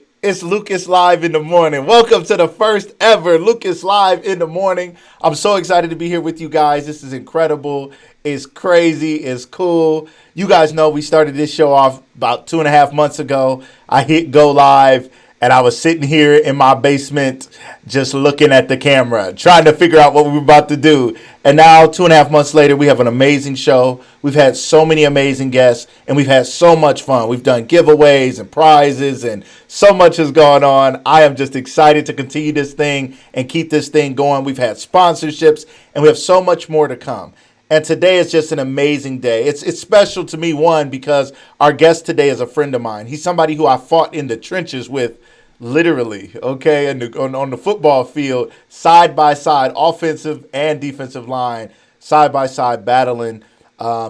It's Lucas Live in the Morning. Welcome to the first ever Lucas Live in the Morning. I'm so excited to be here with you guys. This is incredible. It's crazy. It's cool. You guys know we started this show off about 2.5 months ago. I hit go live and I was sitting here in my basement just looking at the camera, trying to figure out what we were about to do. And now, 2.5 months later, we have an amazing show. We've had so many amazing guests, and we've had so much fun. We've done giveaways and prizes, and so much has gone on. I am just excited to continue this thing and keep this thing going. We've had sponsorships, and we have so much more to come. And today is just an amazing day. It's special to me, one, because our guest today is a friend of mine. He's somebody who I fought in the trenches with, literally, okay, and on the football field, side by side, offensive and defensive line, side by side, battling.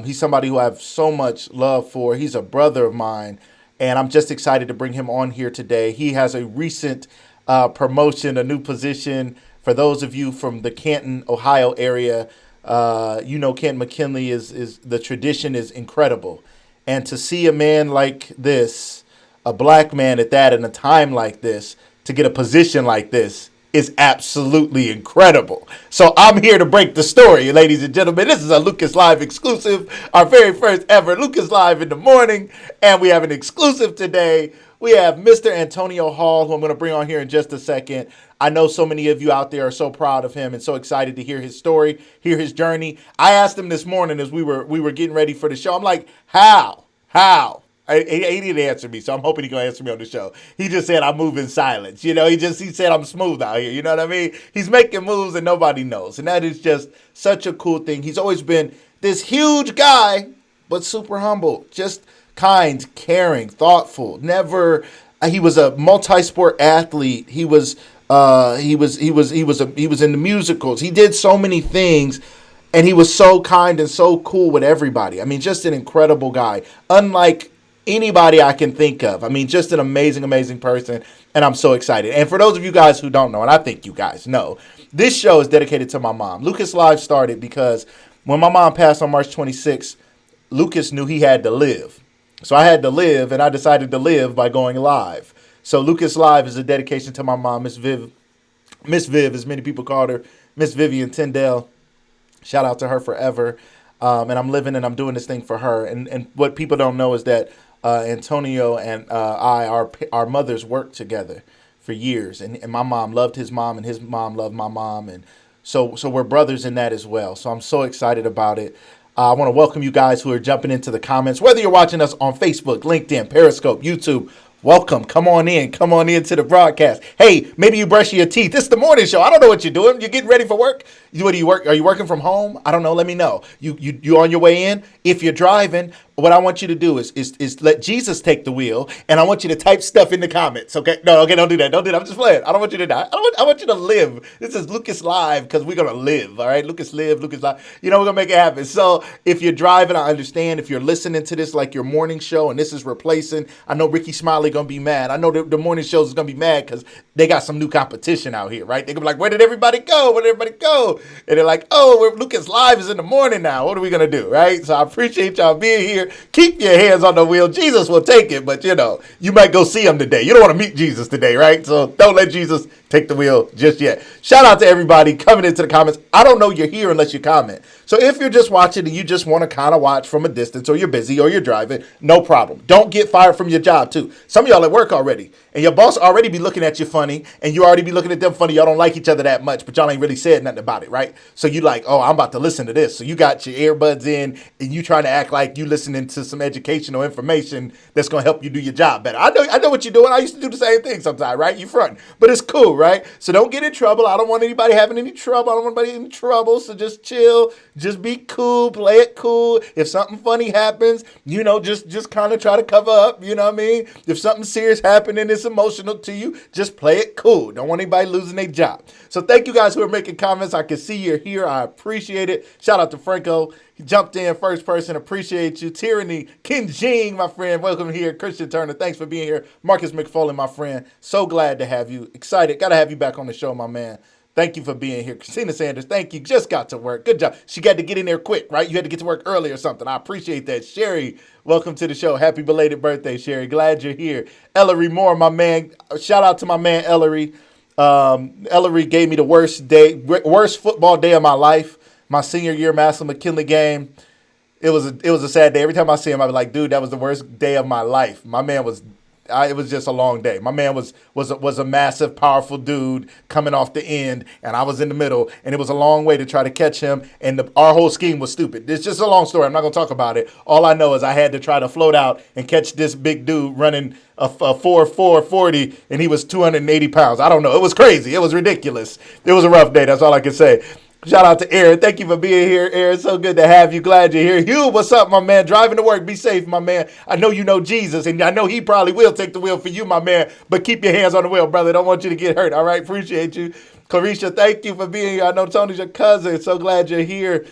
He's somebody who I have so much love for. He's a brother of mine, and I'm just excited to bring him on here today. He has a recent promotion, a new position. For those of you from the Canton, Ohio area, Canton McKinley is the tradition is incredible. And to see a man like this, a black man at that, in a time like this, to get a position like this is absolutely incredible. So I'm here to break the story, ladies and gentlemen. This is a Lucas Live exclusive, our very first ever Lucas Live in the Morning. And we have an exclusive today. We have Mr. Antonio Hall, who I'm going to bring on here in just a second. I know so many of you out there are so proud of him and so excited to hear his story, hear his journey. I asked him this morning as we were getting ready for the show. I'm like, how? He didn't answer me, so I'm hoping he's going to answer me on the show. He just said, I move in silence. He said, I'm smooth out here. You know what I mean? He's making moves and nobody knows. And that is just such a cool thing. He's always been this huge guy, but super humble, just kind, caring, thoughtful. Never, he was a multi-sport athlete. He was in the musicals. He did so many things. And he was so kind and so cool with everybody. I mean, just an incredible guy. Unlike anybody I can think of. I mean, just an amazing, amazing person. And I'm so excited. And for those of you guys who don't know, and I think you guys know, this show is dedicated to my mom. Lucas Live started because when my mom passed on March 26th, Lucas knew he had to live. So I had to live, and I decided to live by going live. So Lucas Live is a dedication to my mom, Miss Viv, as many people called her, Miss Vivian Tyndale. Shout out to her forever. And I'm living and I'm doing this thing for her. And what people don't know is that Antonio and our mothers worked together for years. And my mom loved his mom and his mom loved my mom. And so we're brothers in that as well. So I'm so excited about it. I want to welcome you guys who are jumping into the comments, whether you're watching us on Facebook, LinkedIn, Periscope, YouTube. Welcome. Come on in. Come on into the broadcast. Hey, maybe you brush your teeth. It's the morning show. I don't know what you're doing. You're getting ready for work. What do you work? Are you working from home? I don't know. Let me know. You on your way in? If you're driving, what I want you to do is let Jesus take the wheel, and I want you to type stuff in the comments. Okay? No, okay, don't do that. Don't do that. I'm just playing. I don't want you to die. I want you to live. This is Lucas Live because we're gonna live. All right, Lucas live. Lucas Live. We're gonna make it happen. So if you're driving, I understand. If you're listening to this like your morning show, and this is replacing, I know Ricky Smiley gonna be mad. I know the morning shows is gonna be mad because they got some new competition out here, right? They're gonna be like, where did everybody go? Where did everybody go? And they're like, oh, Lucas Live is in the morning now. What are we going to do, right? So I appreciate y'all being here. Keep your hands on the wheel. Jesus will take it, but, you might go see him today. You don't want to meet Jesus today, right? So don't let Jesus take the wheel just yet. Shout out to everybody coming into the comments. I don't know you're here unless you comment. So if you're just watching and you just want to kind of watch from a distance, or you're busy or you're driving, no problem. Don't get fired from your job, too. Some of y'all at work already, and your boss already be looking at you funny, and you already be looking at them funny. Y'all don't like each other that much, but y'all ain't really said nothing about it, right? So you like, oh, I'm about to listen to this. So you got your earbuds in, and you trying to act like you listening to some educational information that's going to help you do your job better. I know what you're doing. I used to do the same thing sometimes, right? You front, but it's cool, right? So don't get in trouble. I don't want anybody having any trouble. I don't want anybody in trouble. So just chill, just be cool, play it cool. If something funny happens, just kind of try to cover up. You know what I mean? If something serious happened and it's emotional to you, just play it cool. Don't want anybody losing their job. So thank you guys who are making comments. I can see you're here. I appreciate it. Shout out to Franco. He jumped in first person. Appreciate you. Tyranny. Ken Jing, my friend. Welcome here. Christian Turner. Thanks for being here. Marcus McFoley, my friend. So glad to have you. Excited. Got to have you back on the show, my man. Thank you for being here. Christina Sanders, thank you. Just got to work. Good job. She got to get in there quick, right? You had to get to work early or something. I appreciate that. Sherry, welcome to the show. Happy belated birthday, Sherry. Glad you're here. Ellery Moore, my man. Shout out to my man, Ellery. Ellery gave me the worst football day of my life. My senior year Master McKinley game. It was a sad day. Every time I see him, I was like, dude, that was the worst day of my life. My man was it was just a long day. My man was a massive, powerful dude coming off the end, and I was in the middle, and it was a long way to try to catch him, and our whole scheme was stupid. It's just a long story. I'm not going to talk about it. All I know is I had to try to float out and catch this big dude running a 4.40, and he was 280 pounds. I don't know. It was crazy. It was ridiculous. It was a rough day. That's all I can say. Shout out to Aaron. Thank you for being here, Aaron. So good to have you. Glad you're here. Hugh, what's up, my man? Driving to work. Be safe, my man. I know you know Jesus, and I know he probably will take the wheel for you, my man. But keep your hands on the wheel, brother. Don't want you to get hurt, all right? Appreciate you. Clarisha, thank you for being here. I know Tony's your cousin. So glad you're here.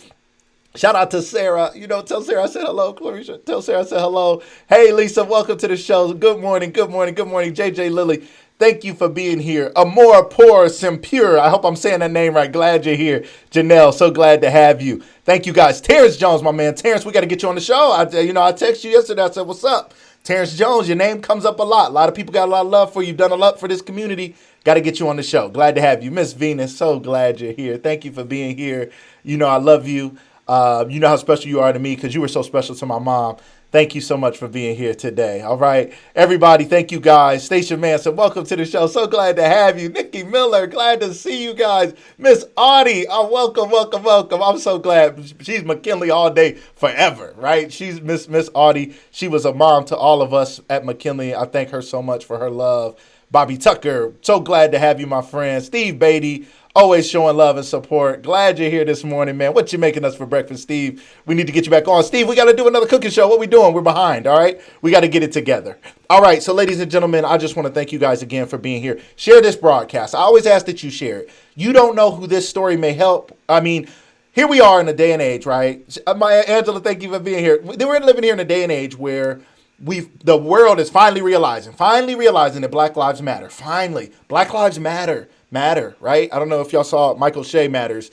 Shout out to Sarah. Tell Sarah I said hello, Clarisha. Tell Sarah I said hello. Hey, Lisa, welcome to the show. Good morning, good morning, good morning. JJ Lilly, thank you for being here. Amor Por Simpure. I hope I'm saying that name right. Glad you're here. Janelle, so glad to have you. Thank you, guys. Terrence Jones, my man. Terrence, we got to get you on the show. I texted you yesterday. I said, what's up? Terrence Jones, your name comes up a lot. A lot of people got a lot of love for you. You've done a lot for this community. Got to get you on the show. Glad to have you. Miss Venus, so glad you're here. Thank you for being here. I love you. You know how special you are to me because you were so special to my mom. Thank you so much for being here today. All right. Everybody, thank you, guys. Station Manson, welcome to the show. So glad to have you. Nikki Miller, glad to see you guys. Miss Audie, welcome, welcome, welcome. I'm so glad. She's McKinley all day, forever, right? She's Miss Audie. She was a mom to all of us at McKinley. I thank her so much for her love. Bobby Tucker, so glad to have you, my friend. Steve Beatty, always showing love and support. Glad you're here this morning, man. What you making us for breakfast, Steve? We need to get you back on. Steve, we got to do another cooking show. What we doing? We're behind, all right? We got to get it together. All right, so ladies and gentlemen, I just want to thank you guys again for being here. Share this broadcast. I always ask that you share it. You don't know who this story may help. I mean, here we are in a day and age, right? Angela, thank you for being here. We're living here in a day and age where the world is finally realizing that Black Lives Matter. Finally, Black Lives matter, right? I don't know if y'all saw Michael Shea Matters,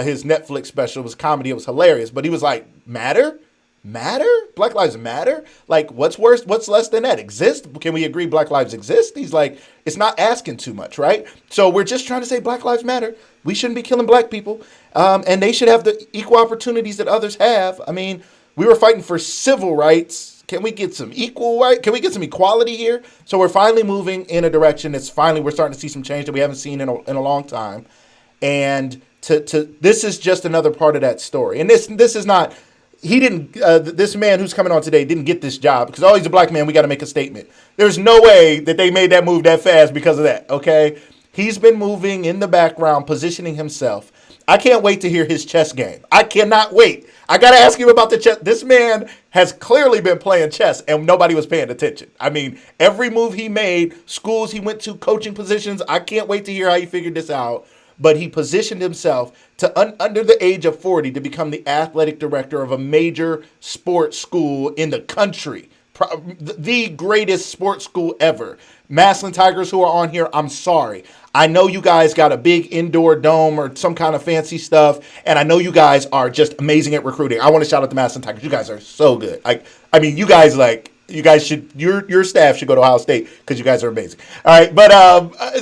his Netflix special. It was comedy. It was hilarious. But he was like, matter? Black Lives Matter? Like, what's worse? What's less than that? Exist? Can we agree Black Lives exist? He's like, it's not asking too much, right? So we're just trying to say Black Lives Matter. We shouldn't be killing black people. And they should have the equal opportunities that others have. I mean, we were fighting for civil rights. Can we get some equal right? Can we get some equality here? So we're finally moving in a direction. We're starting to see some change that we haven't seen in a long time. And this is just another part of that story. And this is not, this man who's coming on today didn't get this job because, he's a black man. We got to make a statement. There's no way that they made that move that fast because of that. Okay. He's been moving in the background, positioning himself. I can't wait to hear his chess game. I cannot wait. I got to ask you about the chess. This man has clearly been playing chess and nobody was paying attention. I mean, every move he made, schools he went to, coaching positions, I can't wait to hear how he figured this out. But he positioned himself to under the age of 40 to become the athletic director of a major sports school in the country. The greatest sports school ever. Massillon Tigers who are on here, I'm sorry. I know you guys got a big indoor dome or some kind of fancy stuff, and I know you guys are just amazing at recruiting. I want to shout out the Massillon Tigers. You guys are so good. You guys should, your staff should go to Ohio State because you guys are amazing. All right, but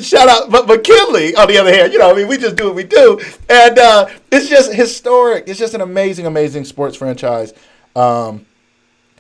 shout out, but McKinley, on the other hand, we just do what we do, and it's just historic. It's just an amazing, amazing sports franchise.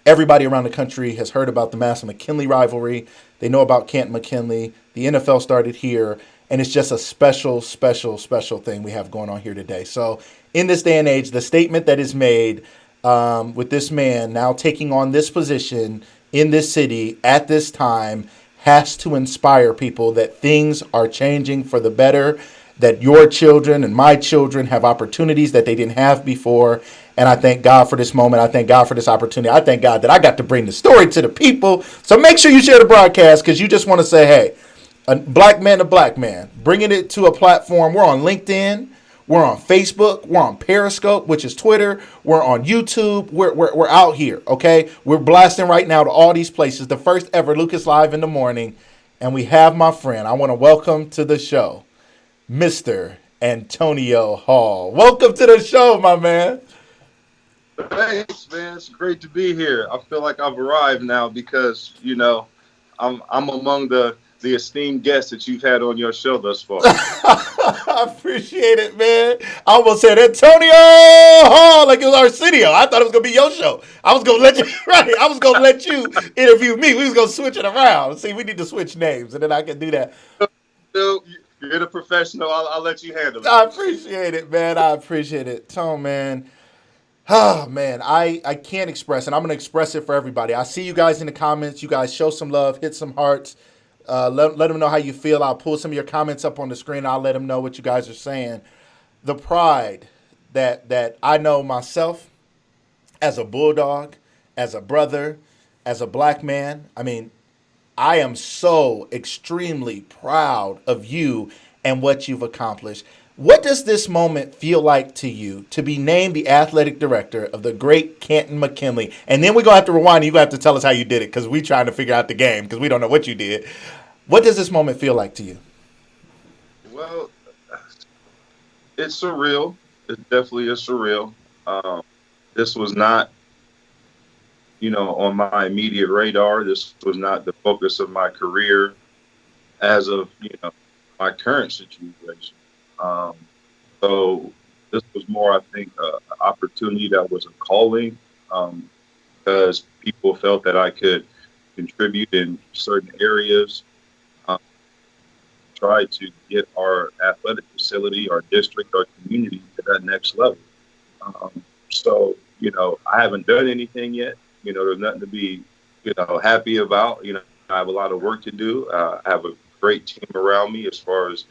Everybody around the country has heard about the Massillon-McKinley rivalry. They know about Canton McKinley. The NFL started here, and it's just a special, special, special thing we have going on here today. So in this day and age, the statement that is made with this man now taking on this position in this city at this time has to inspire people that things are changing for the better, that your children and my children have opportunities that they didn't have before. And I thank God for this moment. I thank God for this opportunity. I thank God that I got to bring the story to the people. So make sure you share the broadcast because you just want to say, hey, a black man to black man, bringing it to a platform. We're on LinkedIn. We're on Facebook. We're on Periscope, which is Twitter. We're on YouTube. We're out here, okay? We're blasting right now to all these places. The first ever Lucas Live in the morning. And we have my friend. I want to welcome to the show, Mr. Antonio Hall. Welcome to the show, my man. Thanks, man. It's great to be here. I feel like I've arrived now because I'm among the esteemed guests that you've had on your show thus far. I appreciate it, man. I almost said Antonio Hall like it was Arsenio. I thought it was gonna be your show. I was gonna let you right. I was gonna let you interview me. We was gonna switch it around. See, we need to switch names, and then I can do that. Still, you're the professional. I'll let you handle it. I appreciate it, man. I appreciate it. Tone, man. Oh man, I can't express, and I'm gonna express it for everybody. I see you guys in the comments. You guys show some love, hit some hearts. Let them know how you feel. I'll pull some of your comments up on the screen. I'll let them know what you guys are saying. The pride that I know myself as a bulldog, as a brother, as a black man. I mean, I am so extremely proud of you and what you've accomplished. What does this moment feel like to you to be named the athletic director of the great Canton McKinley? And then we're going to have to rewind and you're going to have to tell us how you did it because we're trying to figure out the game because we don't know what you did. What does this moment feel like to you? Well, it's surreal. It definitely is surreal. This was not, on my immediate radar. This was not the focus of my career as of, my current situation. Um, so this was more, I think, an opportunity that was a calling because people felt that I could contribute in certain areas, um, try to get our athletic facility, our district, our community to that next level. So, I haven't done anything yet. There's nothing to be, happy about. I have a lot of work to do. I have a great team around me as far as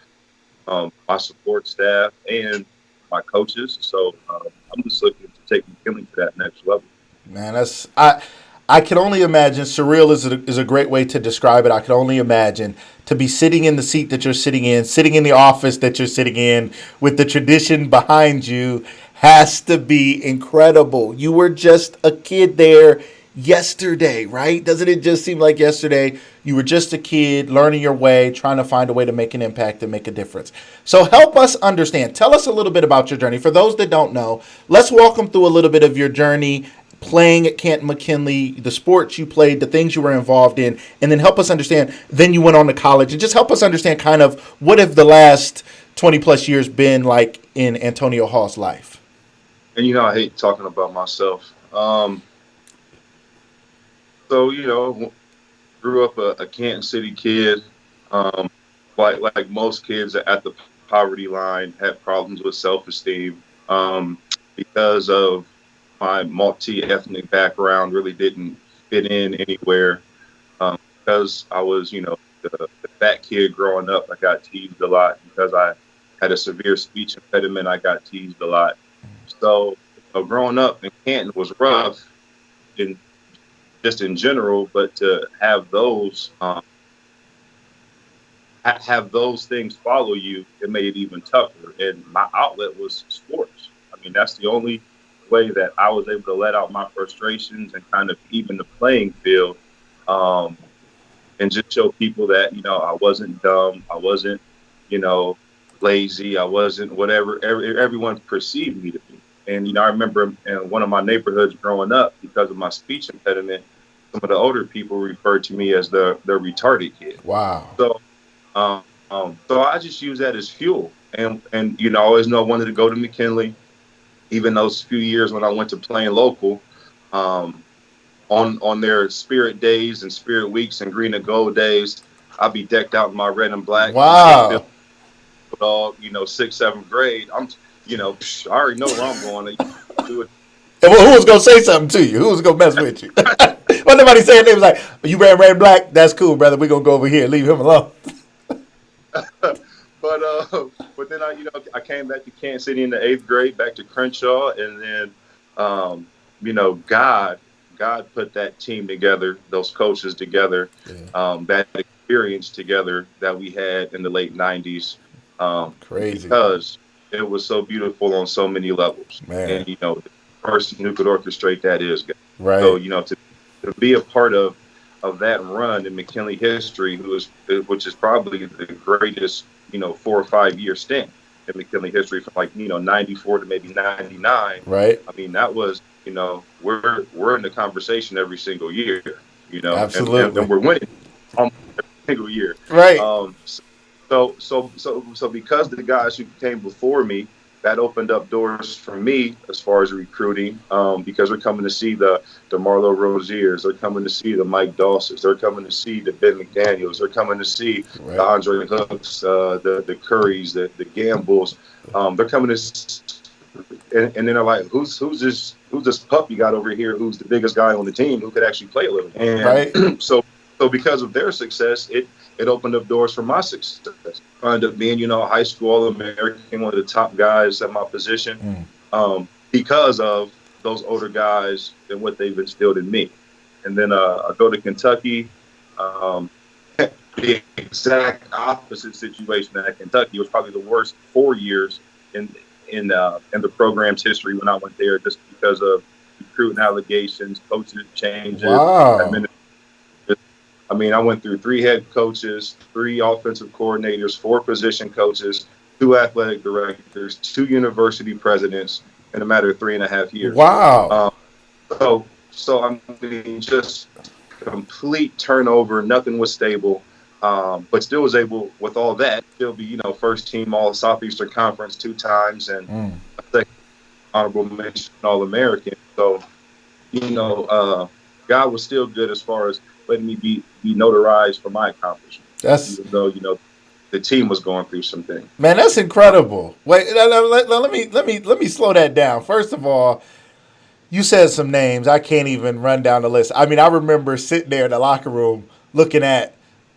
my support staff and my coaches. So I'm just looking to take McKinley to that next level. Man, I can only imagine. Surreal is a great way to describe it. I can only imagine to be sitting in the seat that you're sitting in the office that you're sitting in, with the tradition behind you, has to be incredible. You were just a kid there yesterday, right? Doesn't it just seem like yesterday you were just a kid learning your way, trying to find a way to make an impact and make a difference? So help us understand. Tell us a little bit about your journey. For those that don't know, let's walk them through a little bit of your journey playing at Canton McKinley, the sports you played, the things you were involved in, and then help us understand. Then you went on to college, and just help us understand kind of what have the last 20 plus years been like in Antonio Hall's life. And I hate talking about myself. So grew up a Kansas City kid. Um, like most kids at the poverty line, had problems with self esteem because of my multi ethnic background. Really didn't fit in anywhere because I was the fat kid growing up. I got teased a lot because I had a severe speech impediment. I got teased a lot. So growing up in Canton was rough in just in general, but to have those things follow you, it made it even tougher. And my outlet was sports. I mean, that's the only way that I was able to let out my frustrations and kind of even the playing field, um, and just show people that I wasn't dumb, I wasn't you know lazy, I wasn't whatever everyone perceived me to be. And I remember in one of my neighborhoods growing up, because of my speech impediment, some of the older people referred to me as the retarded kid. Wow. So so I just use that as fuel. And I always know I wanted to go to McKinley, even those few years when I went to playing local, um, on their spirit days and spirit weeks and green and gold days, I'll be decked out in my red and black, Wow. dog, sixth, seventh grade. I already know where I'm going. Do it. And who was gonna say something to you? Who was gonna mess with you? Well, nobody saying they was like, "You ran red and black. That's cool, brother. We gonna go over here. Leave him alone." But then I came back to Kansas City in the eighth grade, back to Crenshaw, and then um, God put that team together, those coaches together, Yeah. that experience together that we had in the late '90s, Crazy, because it was so beautiful on so many levels. man. And the person who could orchestrate that is God. So Right. to be a part of that run in McKinley history, which is probably the greatest 4 or 5 year stint. in McKinley history from like 94 to maybe 99. Right. I mean, that was we're in the conversation every single year, and Absolutely. we're winning almost every single year. Right. So because the guys who came before me, that opened up doors for me as far as recruiting. Because they're coming to see the Marlo Roziers, they're coming to see the Mike Dawsons, they're coming to see the Ben McDaniels, they're coming to see Right. the Andre Hooks, the Currys, the Gambles. They're coming and then they're like, who's this pup you got over here? Who's the biggest guy on the team who could actually play a little? Right. And so because of their success, it opened up doors for my success. I ended up being, a high school All-American, one of the top guys at my position, because of those older guys and what they've instilled in me. And then I go to Kentucky. The exact opposite situation at Kentucky. It was probably the worst 4 years in the program's history when I went there, just because of recruiting allegations, coaches changes. Wow. I mean, I went through 3 head coaches, 3 offensive coordinators, 4 position coaches, 2 athletic directors, 2 university presidents in a matter of 3.5 years. Wow. So I mean, just complete turnover. Nothing was stable, but still was able, with all that, still be first team All Southeastern Conference 2 times and a second honorable mention All American. So God was still good as far as letting me be notarized for my accomplishments. Even though the team was going through some things. Man, that's incredible. Wait, let me slow that down. First of all, you said some names. I can't even run down the list. I mean, I remember sitting there in the locker room looking at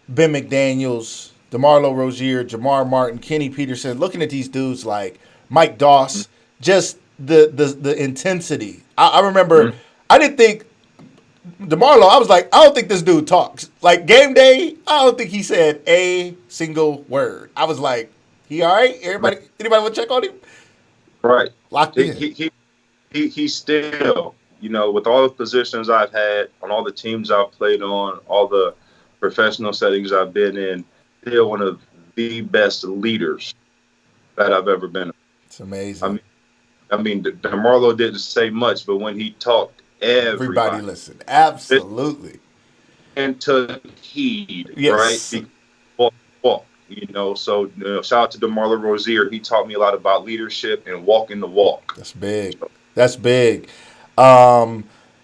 Ben McDaniels, DeMarlo Rozier, Jamar Martin, Kenny Peterson, looking at these dudes like Mike Doss, just the intensity. I remember I didn't think DeMarlo, I was like, I don't think this dude talks. Like game day, I don't think he said a single word. I was like, he all right? Anybody want to check on him? Right. Locked in. He still, with all the positions I've had, on all the teams I've played on, all the professional settings I've been in, still one of the best leaders that I've ever been. It's amazing. I mean, DeMarlo didn't say much, but when he talked, everybody listened. Absolutely. And took heed, yes. Right? Walk. So shout out to DeMarlo Rozier. He taught me a lot about leadership and walking the walk. That's big. That's big. Ben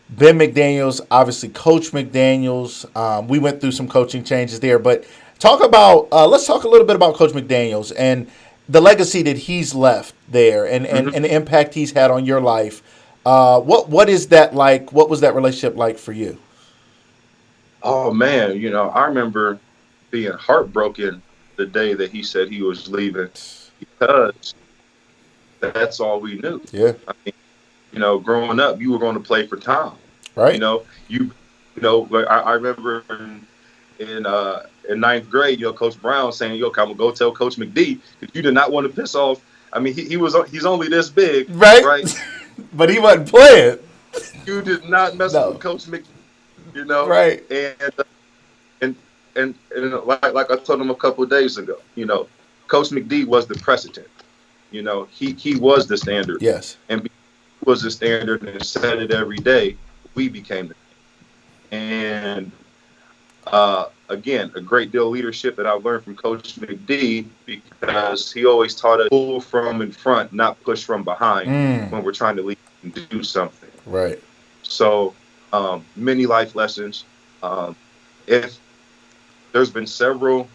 McDaniels, obviously Coach McDaniels. We went through some coaching changes there, but let's talk a little bit about Coach McDaniels and the legacy that he's left there and the impact he's had on your life. What is that like? What was that relationship like for you? Oh man, I remember being heartbroken the day that he said he was leaving, because that's all we knew. Yeah. I mean, growing up, you were going to play for Tom. Right. I remember in 9th grade, Coach Brown saying, "I'm gonna go tell Coach McD because you did not want to piss off." I mean, he's only this big, right? But he wasn't playing. You did not mess with Coach McD, Right. And like I told him a couple of days ago, Coach McD was the precedent. He was the standard. Yes. And because he was the standard and said it every day, we became the standard. And again, a great deal of leadership that I've learned from Coach McD, because he always taught us pull from in front, not push from behind when we're trying to lead and do something. Right. So many life lessons. If there's been several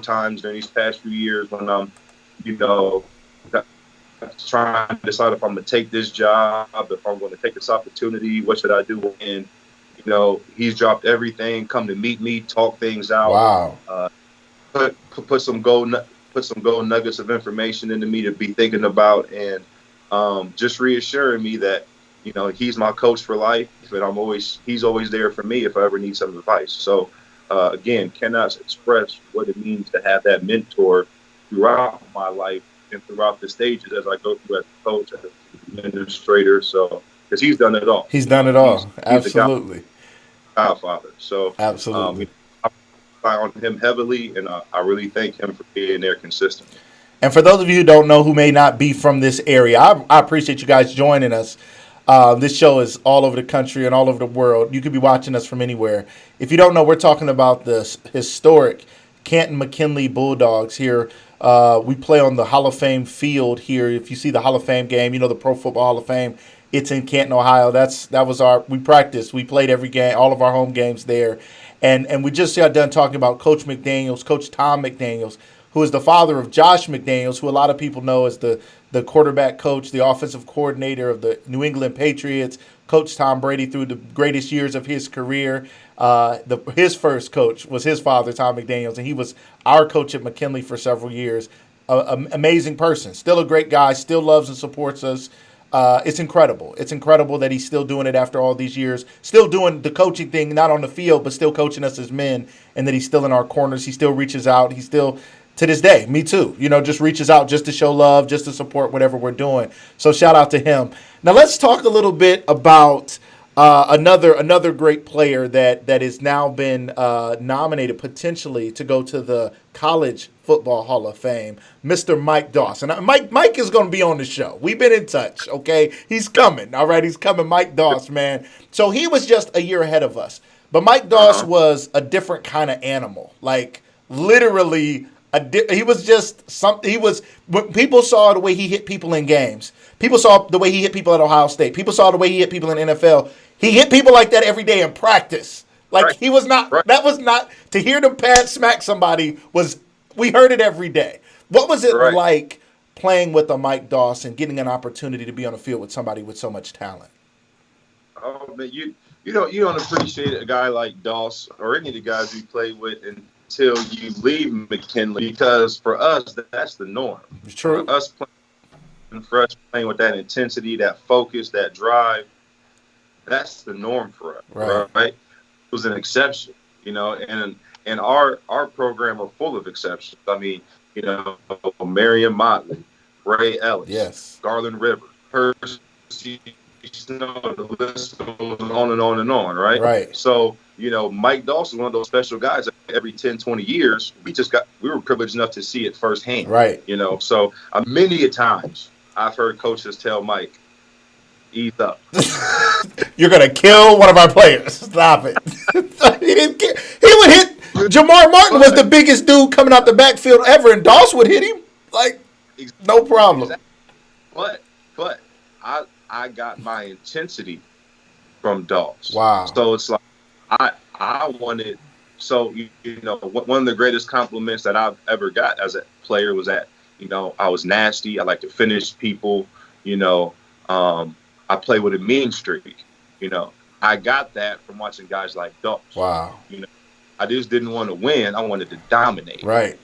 times during these past few years when I'm, trying to decide if I'm going to take this job, if I'm going to take this opportunity, what should I do? And, he's dropped everything, come to meet me, talk things out. Wow. Put some gold nuggets of information into me to be thinking about, and just reassuring me that, he's my coach for life, and he's always there for me if I ever need some advice. So, again, cannot express what it means to have that mentor throughout my life and throughout the stages as I go through as a coach, as an administrator. So, because he's done it all. He's done it all. Absolutely. Godfather. So, absolutely. I rely on him heavily, and I really thank him for being there consistently. And for those of you who don't know, who may not be from this area, I appreciate you guys joining us. This show is all over the country and all over the world. You could be watching us from anywhere. If you don't know, we're talking about the historic Canton McKinley Bulldogs here. We play on the Hall of Fame field here. If you see the Hall of Fame game, you know the Pro Football Hall of Fame. It's in Canton, Ohio. We practiced. We played every game, all of our home games there. And we just got done talking about Coach McDaniels, Coach Tom McDaniels, who is the father of Josh McDaniels, who a lot of people know as the quarterback coach, the offensive coordinator of the New England Patriots, Coach Tom Brady through the greatest years of his career. His first coach was his father, Tom McDaniels, and he was our coach at McKinley for several years. Amazing person, still a great guy, still loves and supports us. It's incredible. It's incredible that he's still doing it after all these years, still doing the coaching thing, not on the field, but still coaching us as men, and that he's still in our corners. He still reaches out. He still, to this day, me too, just reaches out just to show love, just to support whatever we're doing. So shout out to him. Now let's talk a little bit about another great player that has now been nominated potentially to go to the College Football Hall of Fame, Mr. Mike Doss. And Mike is going to be on the show. We've been in touch, okay? He's coming, all right? He's coming, Mike Doss, man. So he was just a year ahead of us. But Mike Doss was a different kind of animal, like literally he was just something. When people saw the way he hit people in games. People saw the way he hit people at Ohio State. People saw the way he hit people in the NFL. He hit people like that every day in practice. Like he was not. Right. That was not to hear the pad smack somebody. We heard it every day. What was it like playing with a Mike Doss and getting an opportunity to be on the field with somebody with so much talent? Oh man, you don't appreciate a guy like Doss or any of the guys we played with until you leave McKinley, because for us that's the norm. True. For us playing with that intensity, that focus, that drive, that's the norm for us. Right? It was an exception, and our program are full of exceptions. I mean, Marion Motley, Ray Ellis, Garland River, Percy Snow, the list goes on and on and on, right? Right. So, Mike Doss is one of those special guys that every 10, 20 years, we were privileged enough to see it firsthand. Right. So many a times I've heard coaches tell Mike, ease up. You're going to kill one of our players. Stop it. He didn't care. He would hit. Jamar Martin was the biggest dude coming out the backfield ever, and Doss would hit him. Like, no problem. Exactly. But I got my intensity from Doss. Wow. So it's like I wanted. So one of the greatest compliments that I've ever got as a player was that I was nasty. I like to finish people. I play with a mean streak. I got that from watching guys like Doss. Wow. I just didn't want to win. I wanted to dominate. Right.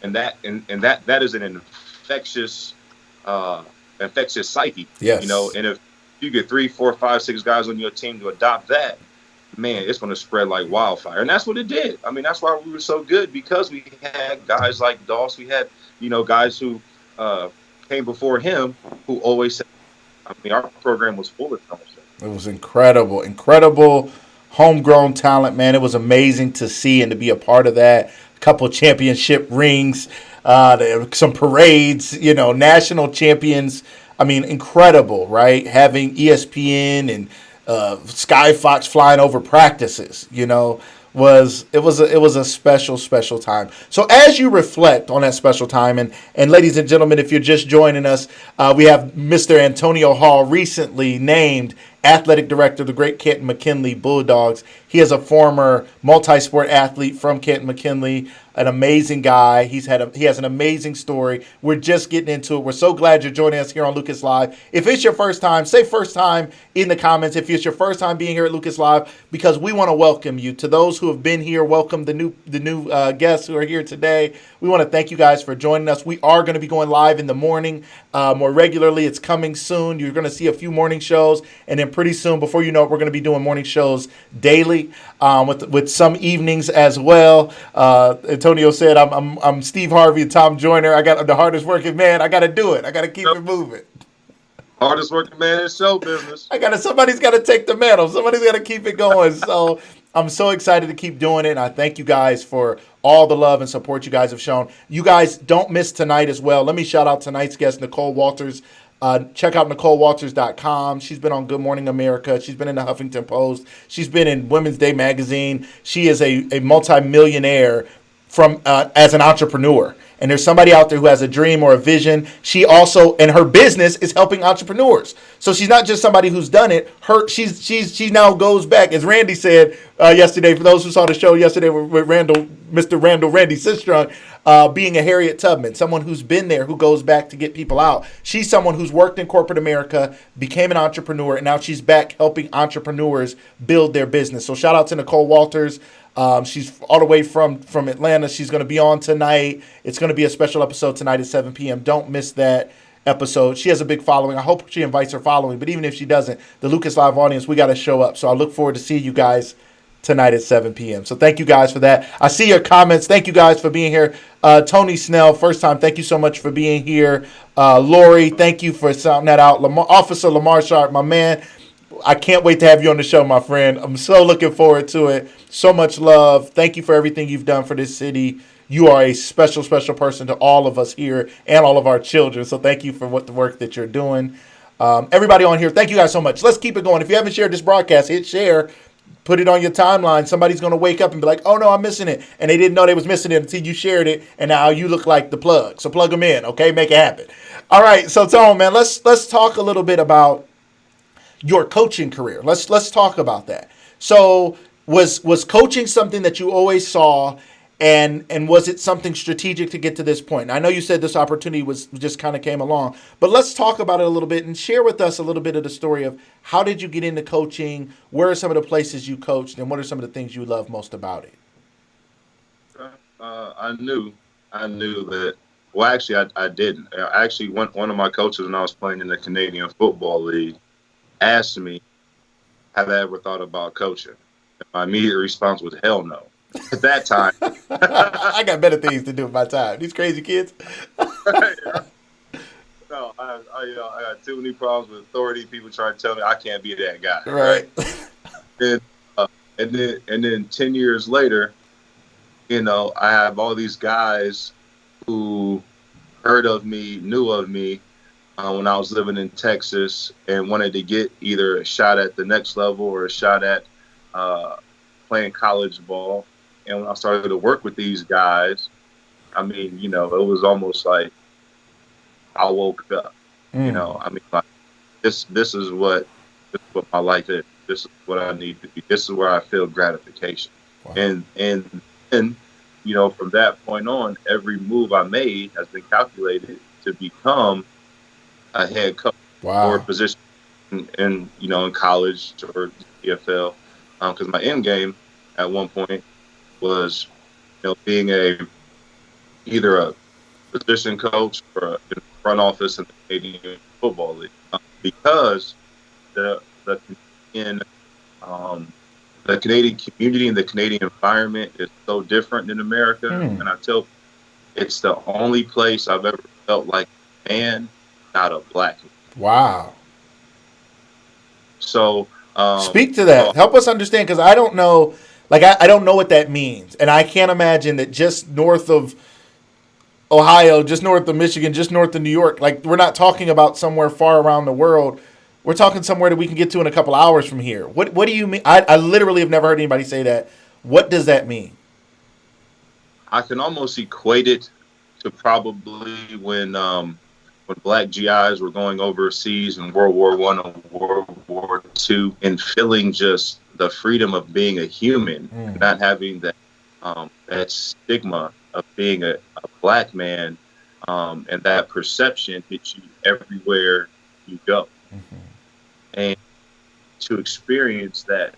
And that is an infectious psyche. Yes. And if you get 3, 4, 5, 6 guys on your team to adopt that, man, it's going to spread like wildfire. And that's what it did. I mean, that's why we were so good, because we had guys like Doss. We had, guys who came before him who always said, our program was full of talent. It was incredible homegrown talent, man. It was amazing to see and to be a part of that. A couple championship rings, some parades, national champions. I mean, incredible, right? Having ESPN and Sky Fox flying over practices, was a special time. So as you reflect on that special time, and ladies and gentlemen, if you're just joining us, we have Mr. Antonio Hall, recently named athletic director of the great Canton McKinley Bulldogs. He is a former multi-sport athlete from Canton McKinley, an amazing guy. He has an amazing story. We're just getting into it. We're so glad you're joining us here on Lucas Live. If it's your first time, say first time in the comments if it's your first time being here at Lucas Live, because we want to welcome you. To those who have been here, welcome the new guests who are here today. We want to thank you guys for joining us. We are going to be going live in the morning more regularly. It's coming soon. You're going to see a few morning shows, and then pretty soon, before you know it, we're going to be doing morning shows daily with some evenings as well. Antonio said, I'm Steve Harvey and Tom Joyner. I got the hardest working man. I got to do it. I got to keep it moving. Hardest working man in show business. Somebody's got to take the mantle. Somebody's got to keep it going. So I'm so excited to keep doing it. And I thank you guys for all the love and support you guys have shown. You guys don't miss tonight as well. Let me shout out tonight's guest, Nicole Walters. Check out NicoleWalters.com. She's been on Good Morning America. She's been in the Huffington Post. She's been in Women's Day magazine. She is a multimillionaire from as an entrepreneur. And there's somebody out there who has a dream or a vision. She also, and her business is helping entrepreneurs. So she's not just somebody who's done it. She now goes back, as Randy said yesterday. For those who saw the show yesterday with Randall, Mr. Randall, Randy Sistrunk, being a Harriet Tubman, someone who's been there, who goes back to get people out. She's someone who's worked in corporate America, became an entrepreneur, and now she's back helping entrepreneurs build their business. So shout out to Nicole Walters. She's all the way from Atlanta. She's going to be on tonight. It's going to be a special episode tonight at 7 p.m. Don't miss that episode. She has a big following. I hope she invites her following. But even if she doesn't, the Lucas Live audience, we got to show up. So I look forward to seeing you guys tonight at 7 p.m. So thank you guys for that. I see your comments. Thank you guys for being here. Tony Snell, first time, thank you so much for being here. Lori, thank you for sounding that out. Officer Lamar Sharp, my man, I can't wait to have you on the show, my friend. I'm so looking forward to it. So much love. Thank you for everything you've done for this city. You are a special, special person to all of us here and all of our children. So thank you for the work that you're doing. Everybody on here, thank you guys so much. Let's keep it going. If you haven't shared this broadcast, hit share. Put it on your timeline. Somebody's going to wake up and be like, oh, no, I'm missing it. And they didn't know they was missing it until you shared it. And now you look like the plug. So plug them in, okay? Make it happen. All right. So, Tone, man, let's talk a little bit about your coaching career. Let's talk about that. So was coaching something that you always saw, and was it something strategic to get to this point? And I know you said this opportunity was just kind of came along, but let's talk about it a little bit and share with us a little bit of the story of how did you get into coaching? Where are some of the places you coached, and what are some of the things you love most about it? I knew that. Well, actually, I didn't. Actually, one of my coaches when I was playing in the Canadian Football League asked me, have I ever thought about coaching? And my immediate response was, hell no. At that time. I got better things to do with my time. These crazy kids. No, I got too many problems with authority. People try to tell me I can't be that guy. Right. And then 10 years later, I have all these guys who heard of me, knew of me, when I was living in Texas and wanted to get either a shot at the next level or a shot at playing college ball. And when I started to work with these guys, I mean, it was almost like I woke up. Like this is what my life is. This is what I need to be. This is where I feel gratification. Wow. And from that point on, every move I made has been calculated to become a head coach. Wow. Or a position in college or NFL. Because my end game at one point was, being either a position coach or a front office in the Canadian Football League. Because the Canadian community and the Canadian environment is so different than America. And I tell people, it's the only place I've ever felt like a man, not a black man. Wow. So speak to that. Help us understand, because I don't know. I don't know what that means. And I can't imagine that just north of Ohio, just north of Michigan, just north of New York, we're not talking about somewhere far around the world. We're talking somewhere that we can get to in a couple hours from here. What do you mean? I literally have never heard anybody say that. What does that mean? I can almost equate it to probably when black GIs were going overseas in World War I and World War II and feeling just the freedom of being a human, not having that stigma of being a black man, and that perception hits you everywhere you go. And to experience that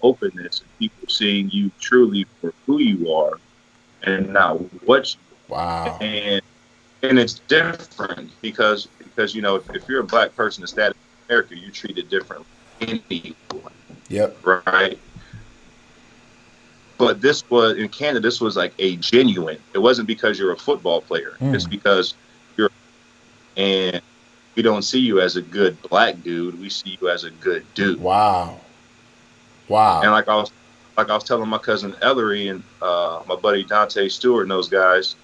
openness and people seeing you truly for who you are and not what you are. Wow. And it's different because if you're a black person in status in America, you're treated differently than anyone. Yep. Right. But this was in Canada. This was like a genuine. It wasn't because you're a football player. It's because and we don't see you as a good black dude. We see you as a good dude. Wow. And like I was like I was telling my cousin Ellery and my buddy Dante Stewart and those guys,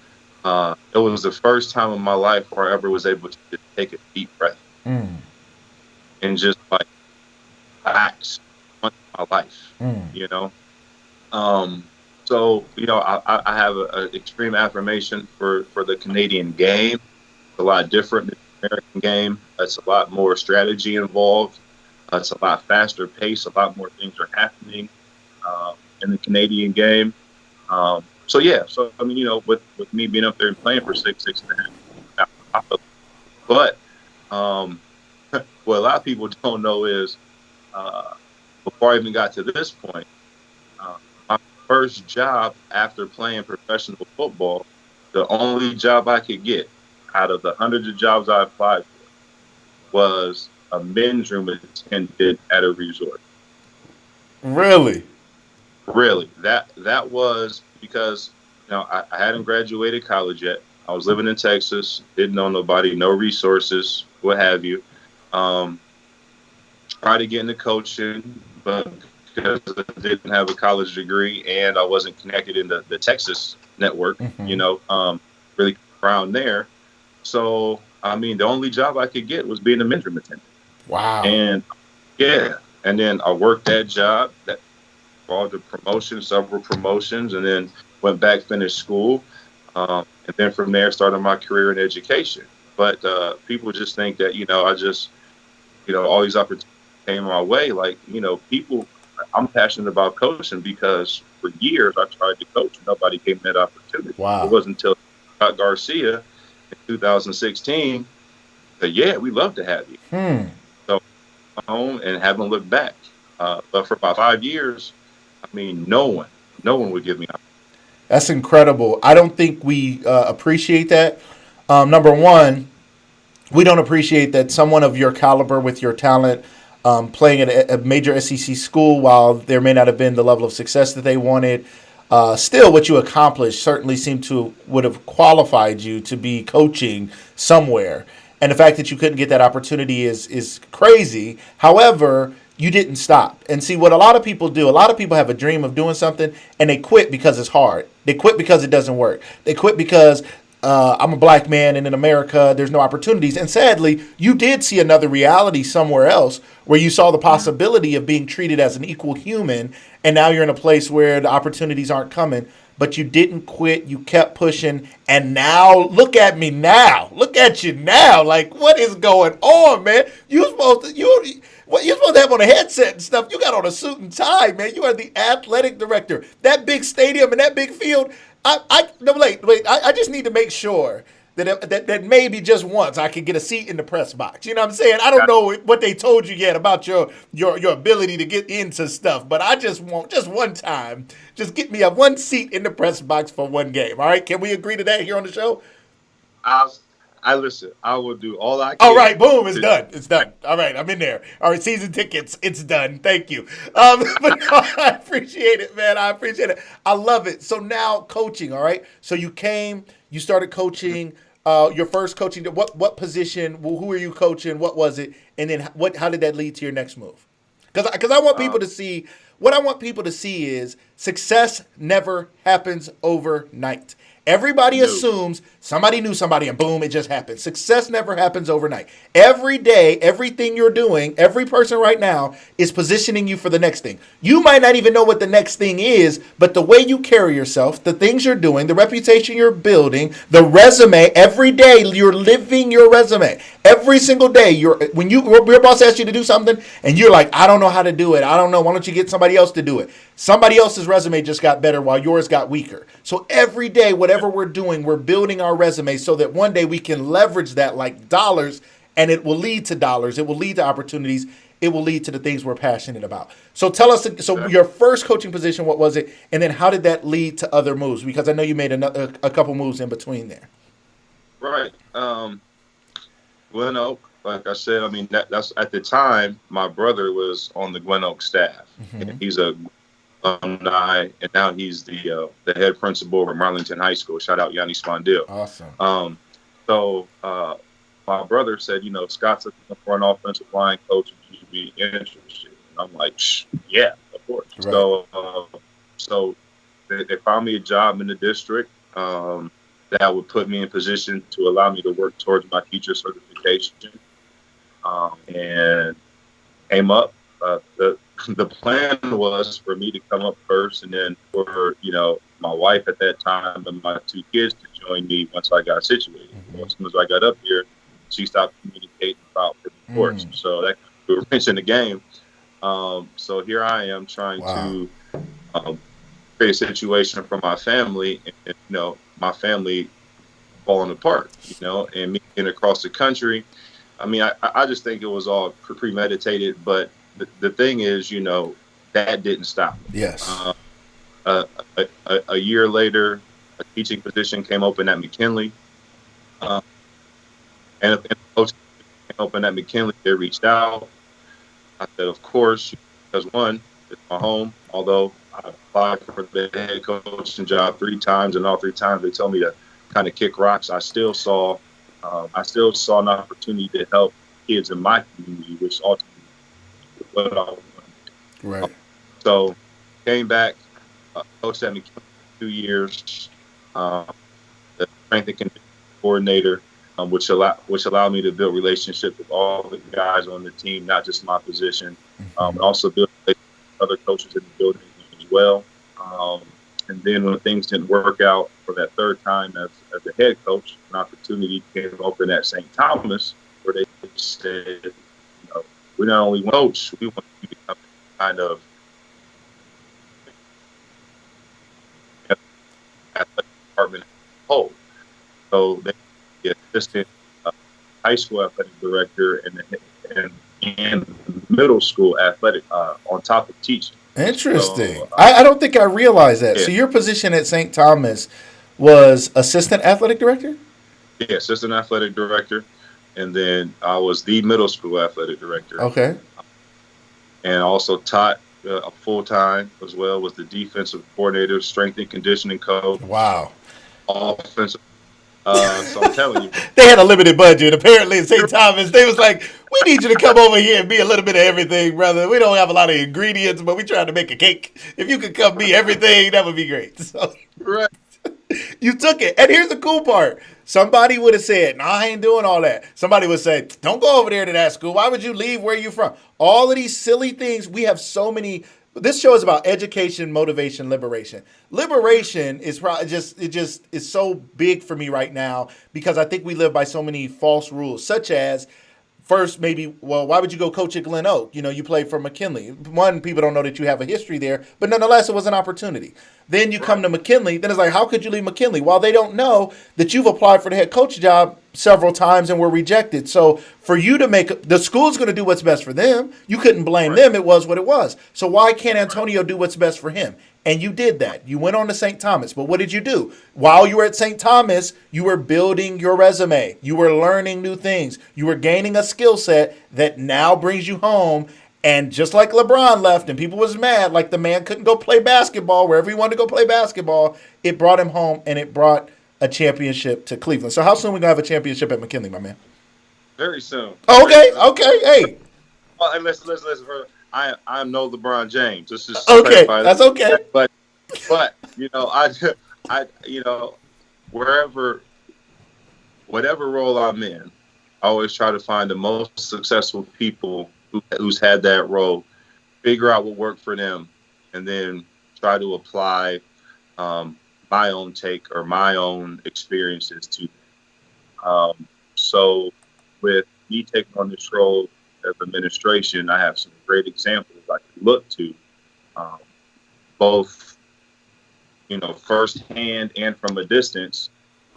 it was the first time in my life where I ever was able to just take a deep breath Mm, and just like relax on my life, mm. you know. Um, so I have a extreme affirmation for the Canadian game. It's a lot different than the American game. It's a lot more strategy involved. It's a lot faster pace. A lot more things are happening in the Canadian game. So yeah, so I mean, with me being up there and playing for 6.5 but um, what a lot of people don't know is uh, before I even got to this point, uh, my first job after playing professional football, the only job I could get out of the hundreds of jobs I applied for was a men's room attendant at a resort. Really? Really, that was because I hadn't graduated college yet. I was living in Texas, didn't know nobody, no resources, what have you. Um, Tried to get into coaching, but because I didn't have a college degree and I wasn't connected in the Texas network, Hmm. really around there. So I mean, the only job I could get was being a men's room attendant, Wow. and yeah, and then I worked that job. That all the promotions, several promotions, and then went back, finished school, and then from there started my career in education. But people just think that I just all these opportunities came my way. Like people, I'm passionate about coaching because for years I tried to coach, and nobody gave me that opportunity. It Wow. wasn't until Scott Garcia in 2016 that we love to have you. Hmm. So home and haven't looked back. But for about 5 years, I mean, no one would give me. That's incredible. I don't think we appreciate that. Number one, we don't appreciate that someone of your caliber with your talent playing at a major SEC school, while there may not have been the level of success that they wanted, still what you accomplished certainly seemed to would have qualified you to be coaching somewhere. And the fact that you couldn't get that opportunity is crazy. However, you didn't stop. And see what a lot of people do. A lot of people have a dream of doing something and they quit because it's hard. They quit because it doesn't work. They quit because I'm a black man and in America there's no opportunities. And sadly, you did see another reality somewhere else where you saw the Mm, possibility of being treated as an equal human. And now you're in a place where the opportunities aren't coming. But you didn't quit. You kept pushing. And now, look at me now. Look at you now. Like, what is going on, man? You're supposed to have on a headset and stuff. You got on a suit and tie, man. You are the athletic director. That big stadium and that big field. No, wait. I just need to make sure that maybe just once I could get a seat in the press box. You know what I'm saying? I don't got know what they told you yet about your ability to get into stuff, but I just want just one time, just get me a one seat in the press box for one game. All right? Can we agree to that here on the show? I, I listen. I will do all I All right, can boom, it's to. done. It's done. All right, I'm in there. All right, season tickets, it's done. Thank you. But no, I appreciate it, man. I appreciate it. I love it. So now coaching, all right? So you started coaching, your first coaching, what position, who are you coaching, what was it? And then how did that lead to your next move? Because I want Uh, people to see, what I want people to see is success never happens overnight. Everybody no, assumes somebody knew somebody and boom, it just happened. Success never happens overnight. Every day, everything you're doing, every person right now is positioning you for the next thing. You might not even know what the next thing is, but the way you carry yourself, the things you're doing, the reputation you're building, the resume, every day you're living your resume. Every single day, when your boss asks you to do something and you're like, I don't know how to do it. I don't know. Why don't you get somebody else to do it? Somebody else's resume just got better while yours got weaker. So every day, whatever we're doing, we're building our resume so that one day we can leverage that like dollars, and it will lead to dollars. It will lead to opportunities. It will lead to the things we're passionate about. So tell us, so exactly. your first coaching position, what was it? And then how did that lead to other moves? Because I know you made a couple moves in between there. Right. Glen Oak, like I said, I mean that's at the time my brother was on the Glen Oak staff, and Mm-hmm. he's a alumni, and now he's the head principal of Marlington High School. Shout out Yanni Spondil. Awesome. Um, so my brother said, Scott's looking for an offensive line coach. Would you be interested? And I'm like, yeah, of course. Right. So they found me a job in the district that would put me in position to allow me to work towards my teacher certification. And came up. The the plan was for me to come up first, and then for my wife at that time and my two kids to join me once I got situated. Well, as soon as I got up here, she stopped communicating about the divorce, so that threw a wrench in the game. So here I am trying Wow. to create a situation for my family, and my family falling apart, and me getting across the country. I mean, I just think it was all premeditated, but the thing is, that didn't stop me. Yes. Uh, a year later, a teaching position came open at McKinley, uh, and if the coach came open at McKinley, they reached out. I said, of course, because one, it's my home. Although I applied for the head coaching job 3 times, and all 3 times they told me to kind of kick rocks. I still saw an opportunity to help kids in my community, which ultimately is what I wanted. Right. So came back, coached at McKinley for 2 years, the strength and conditioning coordinator, which allowed me to build relationships with all the guys on the team, not just my position, and also build relationships with other coaches in the building as well. Um, and then when things didn't work out for that third time as the head coach, an opportunity came open at St. Thomas, where they said, we not only want to coach, we want you to become kind of athletic department as a whole. So they the assistant high school athletic director and middle school athletic on top of teaching. Interesting. So I don't think I realized that. yeah, So your position at St. Thomas was assistant athletic director? yeah, assistant athletic director, and then I was the middle school athletic director, Okay. and also taught a full time as well. Was the defensive coordinator, strength and conditioning coach, Wow. offensive. So I'm telling you, They had a limited budget. Apparently, at St. Thomas, they was like, "We need you to come over here and be a little bit of everything, brother. We don't have a lot of ingredients, but we trying to make a cake. If you could come be everything, that would be great." So right, you took it. And here's the cool part. Somebody would have said, "No, I ain't doing all that." Somebody would say, "Don't go over there to that school. Why would you leave where you from?" All of these silly things. We have so many. This show is about education, motivation, liberation. Liberation is probably just is so big for me right now because I think we live by so many false rules, such as first maybe, well, why would you go coach at Glen Oak? You play for McKinley. One, people don't know that you have a history there, but nonetheless, it was an opportunity. Then you come right, to McKinley, then it's like, how could you leave McKinley? Well, they don't know that you've applied for the head coach job several times and were rejected. So for you to make, the school's going to do what's best for them. You couldn't blame right, them. It was what it was. So why can't right, Antonio do what's best for him? And you did right, that. You went on to St. Thomas. But what did you do? While you were at St. Thomas, you were building your resume. You were learning new things. You were gaining a skill set that now brings you home. And just like LeBron left and people was mad, like the man couldn't go play basketball wherever he wanted to go play basketball, it brought him home and it brought a championship to Cleveland. So how soon we going to have a championship at McKinley, my man? very soon, very Okay, soon. okay, hey. Well, and listen. I'm no LeBron James. Let's just Okay, clarify that's okay. that. But I wherever whatever role I'm in, I always try to find the most successful people who's had that role, figure out what worked for them, and then try to apply my own take or my own experiences to them. So with me taking on this role of administration, I have some great examples I can look to, um, both firsthand and from a distance,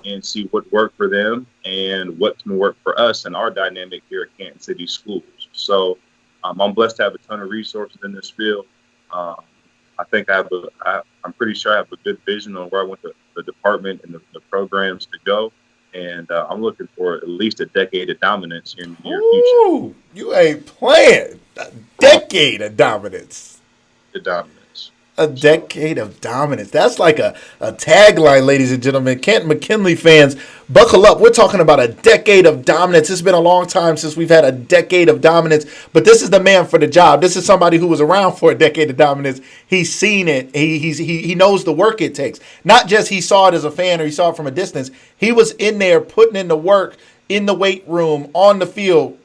and see what worked for them and what can work for us and our dynamic here at Canton City Schools. So I'm blessed to have a ton of resources in this field. Um, I think I'm pretty sure I have a good vision on where I want the department and the programs to go. And I'm looking for at least a decade of dominance here in the near future. Ooh, you ain't playing. A decade of dominance. The dominance. A So decade of dominance. That's like a tagline, ladies and gentlemen. Canton McKinley fans, buckle up. We're talking about a decade of dominance. It's been a long time since we've had a decade of dominance, but this is the man for the job. This is somebody who was around for a decade of dominance. He's seen it. He knows the work it takes. Not just he saw it as a fan or he saw it from a distance. He was in there putting in the work in the weight room, on the field,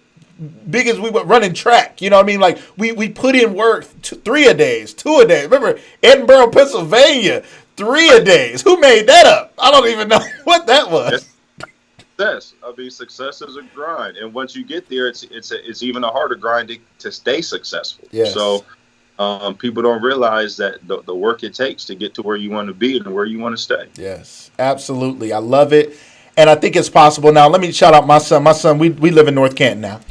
big as we were running track. You know what I mean? Like we put in work 3 a days, 2 a day. Remember Edinburgh, Pennsylvania, 3 a days. Who made that up? I don't even know what that that's was. success. I mean, success is a grind, and once you get there, it's even a harder grind to stay successful. Yes. So people don't realize that the work it takes to get to where you want to be and where you want to stay. Yes. Absolutely. I love it. And I think it's possible. Now, let me shout out my son. My son, we live in North Canton now.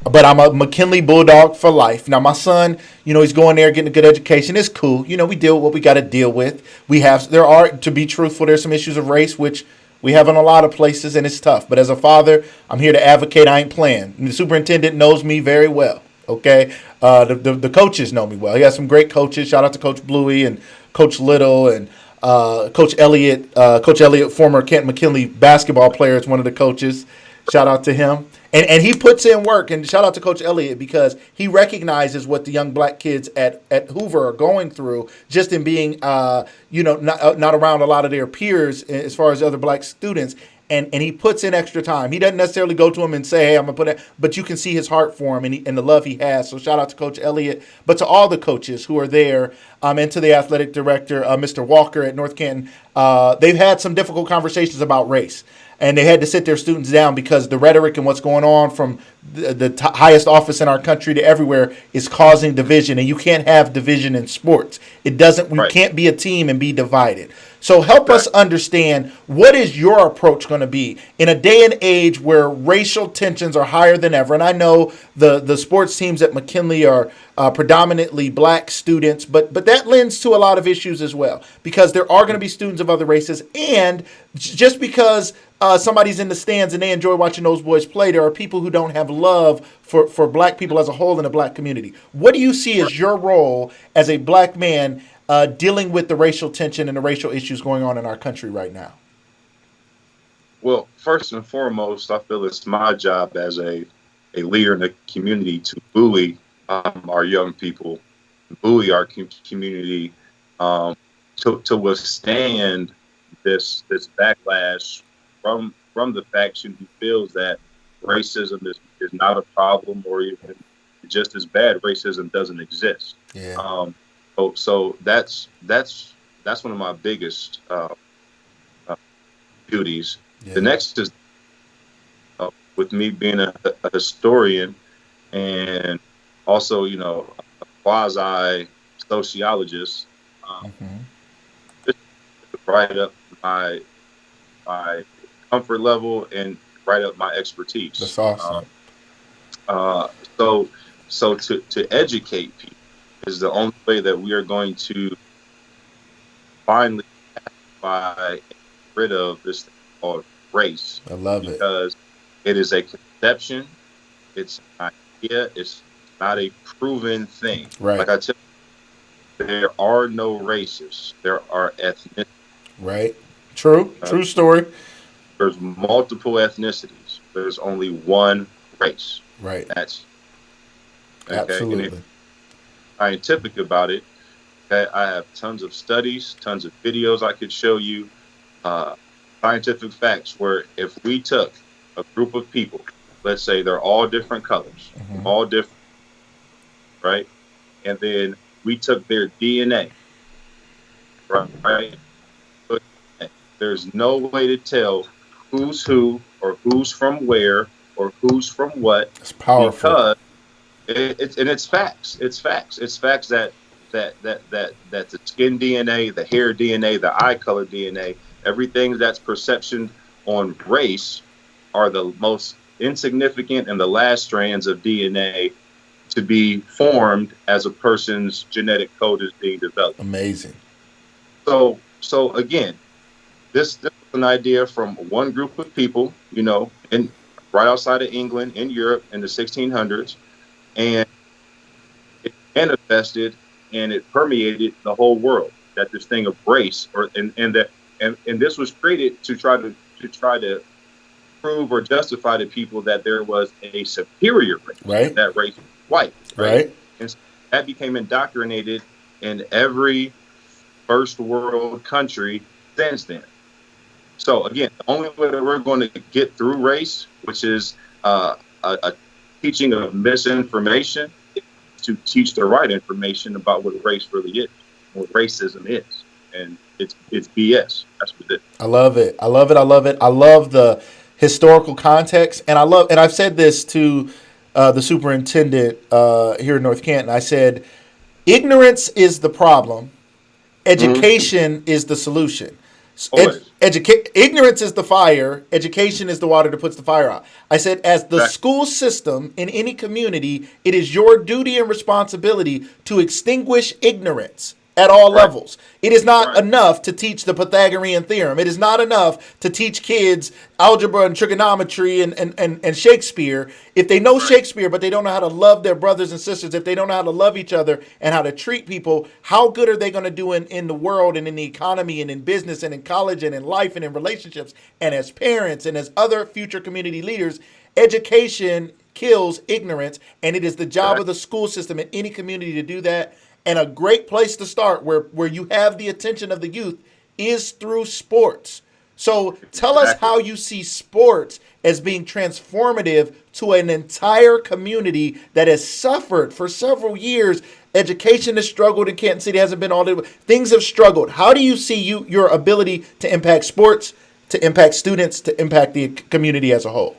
But I'm a McKinley Bulldog for life. Now, my son, he's going there, getting a good education. It's cool. We deal with what we got to deal with. To be truthful, there's some issues of race, which we have in a lot of places, and it's tough. But as a father, I'm here to advocate. I ain't playing. The superintendent knows me very well. Okay. The coaches know me well. He has some great coaches. Shout out to Coach Bluey and Coach Little and Coach Elliott. Coach Elliott, former Canton McKinley basketball player, is one of the coaches. Shout out to him. And he puts in work. And shout out to Coach Elliott because he recognizes what the young black kids at Hoover are going through just in being, not around a lot of their peers as far as other black students. And he puts in extra time. He doesn't necessarily go to him and say, hey, I'm going to put it, but you can see his heart for him and the love he has. So shout out to Coach Elliott, but to all the coaches who are there and to the athletic director, Mr. Walker at North Canton. They've had some difficult conversations about race. And they had to sit their students down because the rhetoric and what's going on from the highest office in our country to everywhere is causing division. And you can't have division in sports. It doesn't. We Right. can't be a team and be divided. So help us understand, what is your approach going to be in a day and age where racial tensions are higher than ever? And I know the sports teams at McKinley are predominantly black students, but that lends to a lot of issues as well because there are going to be students of other races. And just because somebody's in the stands and they enjoy watching those boys play, there are people who don't have love for black people as a whole in the black community. What do you see as your role as a black man dealing with the racial tension and the racial issues going on in our country right now? Well, first and foremost, I feel it's my job as a leader in the community to buoy our young people, buoy our community to withstand this backlash from the faction who feels that racism is not a problem or even just as bad. Racism doesn't exist. Yeah. So that's one of my biggest duties. Yeah. The next is with me being a historian and also a quasi sociologist, just right up my comfort level and right up my expertise. That's awesome. So to educate people is the only way that we are going to finally get rid of this thing called race. I love it. Because it is a conception, it's an idea, it's not a proven thing. Right. Like I tell you, there are no races, there are ethnicities. Right. True story. There's multiple ethnicities. There's only one race. Right. That's Absolutely. And if scientific about it, okay, I have tons of studies, tons of videos I could show you, scientific facts where if we took a group of people, let's say they're all different colors, all different, right? And then we took their DNA, right? But there's no way to tell who's who or who's from where or who's from what. It's powerful. Because it's facts. It's facts. It's facts that the skin DNA, the hair DNA, the eye color DNA, everything that's perception on race are the most insignificant and the last strands of DNA to be formed as a person's genetic code is being developed. Amazing. So again, this is an idea from one group of people, in right outside of England, in Europe, in the 1600s, and it manifested and it permeated the whole world. That this thing of race, and this was created to try to prove or justify to people that there was a superior race, and Right. that race was white, right? Right. And so that became indoctrinated in every first world country since then. So again, the only way that we're going to get through race, which is a teaching of misinformation, is to teach the right information about what race really is, what racism is, and it's BS. That's what it is. I love it. I love it. I love it. I love the historical context, and and I've said this to the superintendent here in North Canton. I said, ignorance is the problem, Mm-hmm. education is the solution. Always. Ignorance is the fire, education is the water that puts the fire out. I said, as the Exactly. school system in any community, it is your duty and responsibility to extinguish ignorance at all Right. levels. It is not Right. enough to teach the Pythagorean theorem. It is not enough to teach kids algebra and trigonometry and Shakespeare. If they know Right. Shakespeare, but they don't know how to love their brothers and sisters, if they don't know how to love each other and how to treat people, how good are they going to do in the world and in the economy and in business and in college and in life and in relationships and as parents and as other future community leaders? Education kills ignorance, and it is the job of Exactly. the school system in any community to do that. And a great place to start where you have the attention of the youth is through sports. So tell us Exactly. how you see sports as being transformative to an entire community that has suffered for several years. Education has struggled in Canton City, hasn't been all the things have struggled. How do you see your ability to impact sports, to impact students, to impact the community as a whole?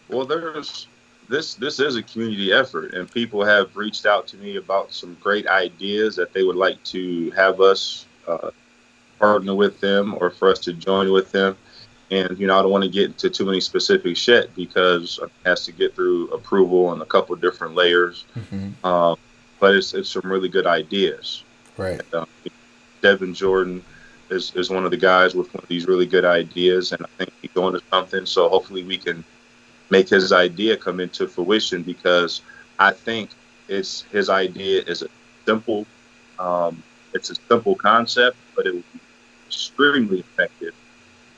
Well, there's this is a community effort, and people have reached out to me about some great ideas that they would like to have us partner with them or for us to join with them. And I don't want to get into too many specifics yet because it has to get through approval on a couple different layers. Mm-hmm. Um, but it's some really good ideas. Right. And, Devin Jordan is one of the guys with one of these really good ideas, and I think he's going to something. So hopefully we can make his idea come into fruition because I think his idea is a simple, it's a simple concept, but it will be extremely effective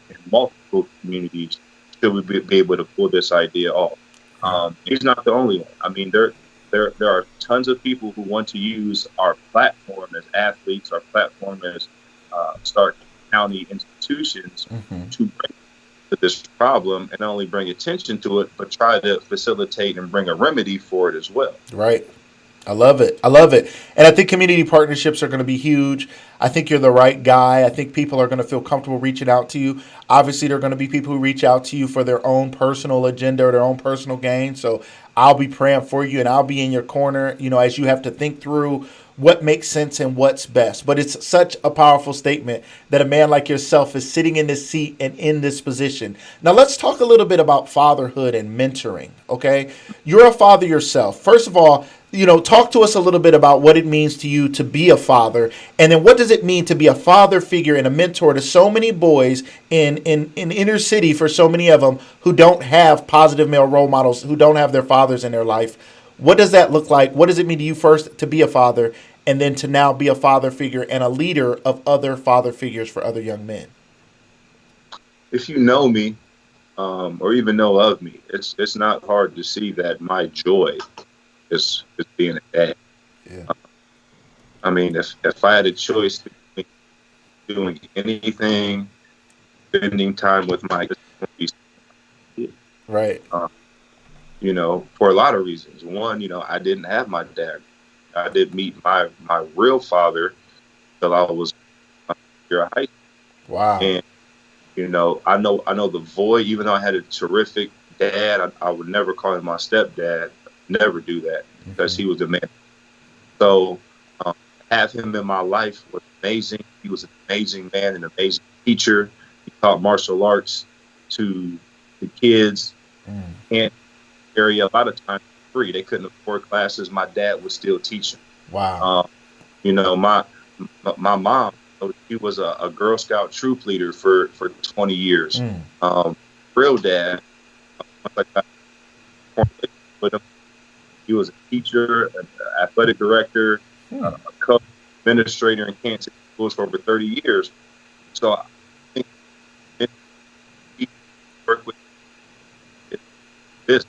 in multiple communities should we be able to pull this idea off. He's not the only one. I mean, there are tons of people who want to use our platform as athletes, our platform as Stark County institutions Mm-hmm. to bring to this problem and not only bring attention to it, but try to facilitate and bring a remedy for it as well. Right. I love it. I love it. And I think community partnerships are going to be huge. I think you're the right guy. I think people are going to feel comfortable reaching out to you. Obviously, there are going to be people who reach out to you for their own personal agenda or their own personal gain. So I'll be praying for you and I'll be in your corner, as you have to think through what makes sense and what's best. But it's such a powerful statement that a man like yourself is sitting in this seat and in this position. Now, let's talk a little bit about fatherhood and mentoring, okay? You're a father yourself. First of all, talk to us a little bit about what it means to you to be a father, and then what does it mean to be a father figure and a mentor to so many boys in inner city, for so many of them who don't have positive male role models, who don't have their fathers in their life. What does that look like? What does it mean to you first to be a father, and then to now be a father figure and a leader of other father figures for other young men? If you know me, or even know of me, it's not hard to see that my joy is being a dad. Yeah. I mean, if I had a choice between doing anything, spending time with my kids, Right. uh, for a lot of reasons. One, I didn't have my dad. I didn't meet my real father till I was year of high school. Wow. And I know the void. Even though I had a terrific dad, I would never call him my stepdad. Never do that because Mm-hmm. he was the man. So um, have him in my life was amazing. He was an amazing man, an amazing teacher. He taught martial arts to the kids Mm. and area a lot of times free. They couldn't afford classes. My dad was still teaching. Wow. Um, my mom, she was a Girl Scout troop leader for 20 years. Mm. Um, Real dad, once I got with him, he was a teacher, an athletic director. Hmm. co-administrator in Kansas City schools for over 30 years. So I think we work with this,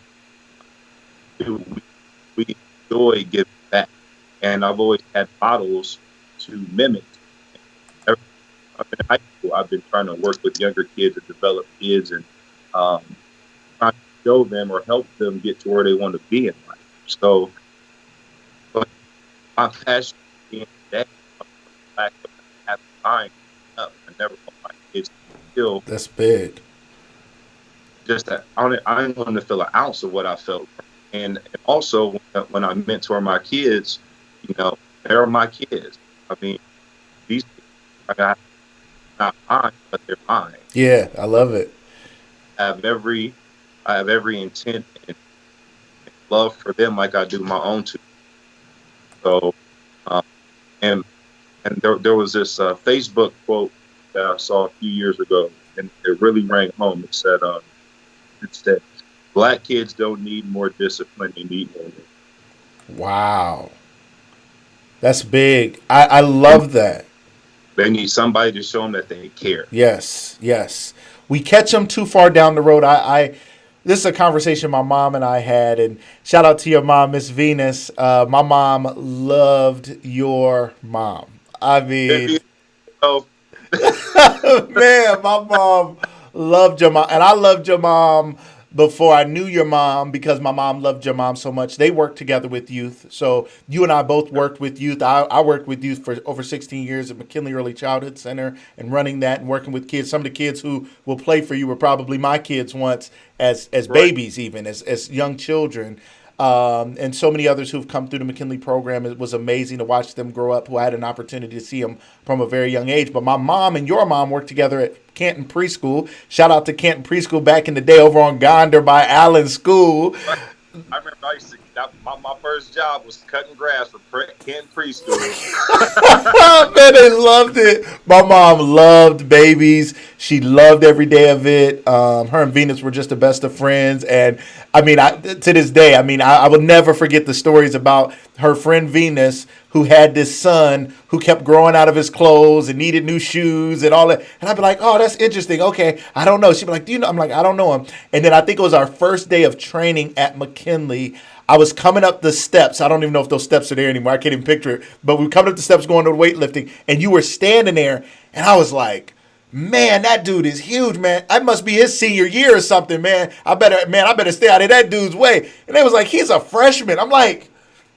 we enjoy giving back. And I've always had models to mimic. Ever since I've been in high school, I've been trying to work with younger kids and develop kids and um, trying to show them or help them get to where they want to be in life. So, but my passion being that lack of having time up. I never want my kids to feel That's big. just that. I didn't want them to feel an ounce of what I felt. And also when I mentor my kids, they're my kids. I mean, these I got not mine, but they're mine. Yeah, I love it. I have every I have every intent and love for them like I do my own two. So um, and there was this Facebook quote that I saw a few years ago, and it really rang home. It said, "Black kids don't need more discipline; they need more. Wow. That's big. I They, love that. they need somebody to show them that they care." Yes, yes. We catch them too far down the road. This is a conversation my mom and I had, and shout out to your mom, Miss Venus. My mom loved your mom. I If mean, you know, man, my mom loved your mom, and I loved your mom before I knew your mom because my mom loved your mom so much. They worked together with youth, so you and I both worked with youth. I worked with youth for over 16 years at McKinley Early Childhood Center and running that and working with kids. Some of the kids who will play for you were probably my kids once as right, babies, even as young children. And so many others who've come through the McKinley program. It was amazing to watch them grow up, who I had an opportunity to see them from a very young age. But my mom and your mom worked together at Canton Preschool. Shout out to Canton Preschool back in the day over on Gonder by Allen School. right. I remember I used to. My first job was cutting grass for Kent preschool. Man, they loved it. My mom loved babies. She loved every day of it. Her and Venus were just the best of friends. And I mean, to this day, I will never forget the stories about her friend Venus, who had this son who kept growing out of his clothes and needed new shoes and all that. And I'd be like, oh, that's interesting. Okay, I don't know. She'd be like, do you know? I'm like, I don't know him. And then I think it was our first day of training at McKinley. I was coming up the steps. I don't even know if those steps are there anymore. I can't even picture it. But we were coming up the steps going to the weightlifting, and you were standing there, and I was like, man, that dude is huge, man. I must be his senior year or something, man. I better stay out of that dude's way. And they was like, he's a freshman. I'm like,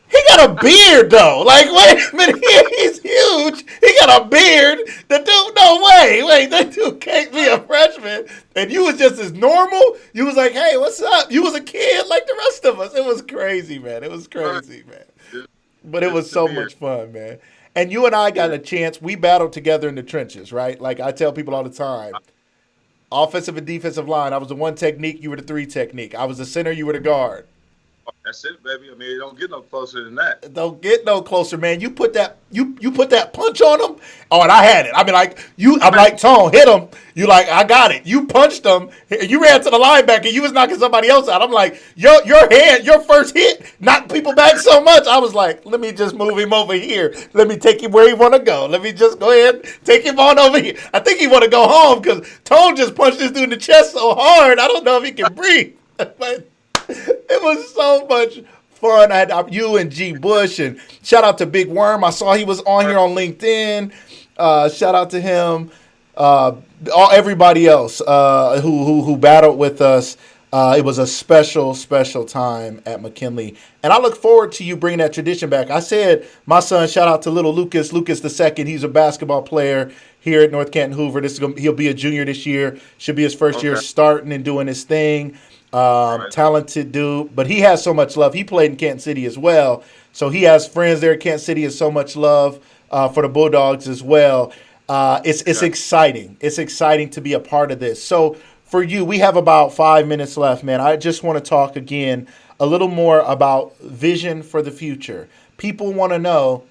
he got a beard though. Like, wait a minute, he's huge. He got a beard. The dude, no way. Wait, that dude can't be a freshman. And you was just as normal. You was like, hey, what's up? You was a kid like the rest of us. It was crazy, man. It was crazy, man. Just, But it just was to so be much fun, man. And you and I got here. a chance. We battled together in the trenches, right? Like I tell people all the time. Offensive and defensive line. I was the one technique. You were the three technique. I was the center. You were the guard. That's it, baby. I mean, it don't get no closer than that. Don't get no closer, man. You put that punch on him. Oh, and I had it. I mean, like you. I'm Right, like Tone, hit him. You like I got it. You punched him. You ran to the linebacker. You was knocking somebody else out. I'm like your first hit knocked people back so much. I was like, let me just move him over here. Let me take him where he want to go. Let me just go ahead take him on over here. I think he want to go home because Tone just punched this dude in the chest so hard. I don't know if he can breathe. But it was so much fun. I had you and G Bush, and shout out to Big Worm. I saw he was on right. here on LinkedIn. Shout out to him. Everybody else who battled with us. It was a special time at McKinley, and I look forward to you bringing that tradition back. I said my son. Shout out to little Lucas the second. He's a basketball player here at North Canton Hoover. He'll be a junior this year. Should be his first year Okay. starting and doing his thing. All right. Talented dude, but he has so much love. He played in Kansas City as well, so he has friends there at Kansas City and so much love for the Bulldogs as well. It's Okay. exciting. It's exciting to be a part of this. So for you, we have about 5 minutes left, man. I just want to talk again a little more about vision for the future. People want to know,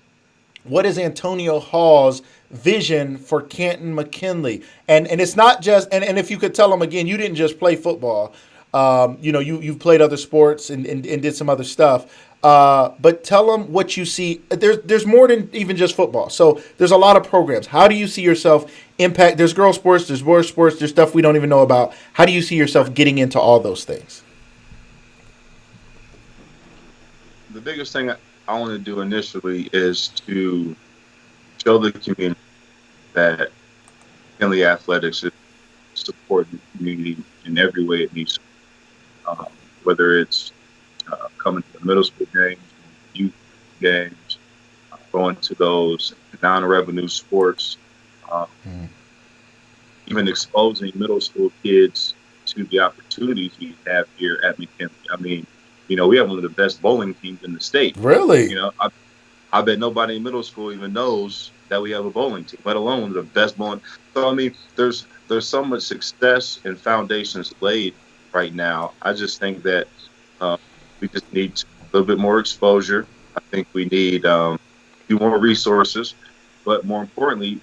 what is Antonio Hall's vision for Canton McKinley? And it's not just, and if you could tell them again, you didn't just play football. You've played other sports and did some other stuff. But tell them what you see. There's more than even just football. So there's a lot of programs. How do you see yourself impact? There's girl sports, there's boys sports, there's stuff we don't even know about. How do you see yourself getting into all those things? The biggest thing I want to do initially is to show the community that McKinley Athletics is supporting the community in every way it needs to. Whether it's coming to the middle school games, youth games, going to those non-revenue sports, even exposing middle school kids to the opportunities we have here at McKinley. I mean, we have one of the best bowling teams in the state. Really? I bet nobody in middle school even knows that we have a bowling team, let alone one of the best bowling. So, I mean, there's so much success and foundations laid right now. I just think that we just need a little bit more exposure. I think we need more resources, but more importantly,